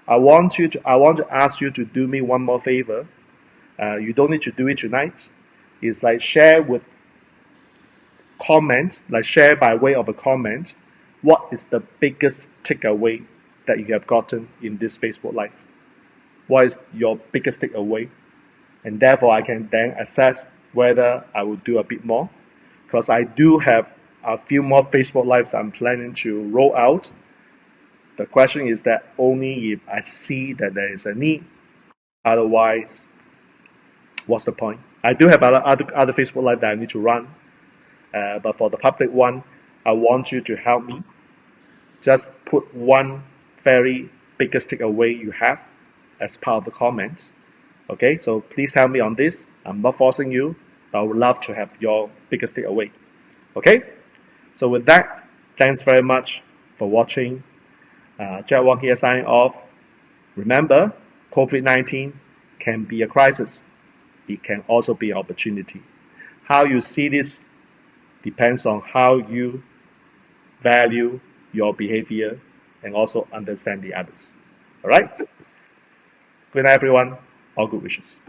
Speaker 1: I want to ask you to do me one more favor. You don't need to do it tonight. It's like share by way of a comment. What is the biggest takeaway that you have gotten in this Facebook Live? What is your biggest takeaway? And therefore, I can then assess whether I will do a bit more because I do have a few more Facebook Lives I'm planning to roll out. The question is that only if I see that there is a need. Otherwise, what's the point? I do have other Facebook Live that I need to run, but for the public one, I want you to help me. Just put one very biggest takeaway you have as part of the comment. Okay, so please help me on this. I'm not forcing you, but I would love to have your biggest takeaway. Okay, so with that, thanks very much for watching. Jack Wong here signing off. Remember, COVID-19 can be a crisis. It can also be an opportunity. How you see this depends on how you value your behavior and also understand the others. All right? Good night, everyone. All good wishes.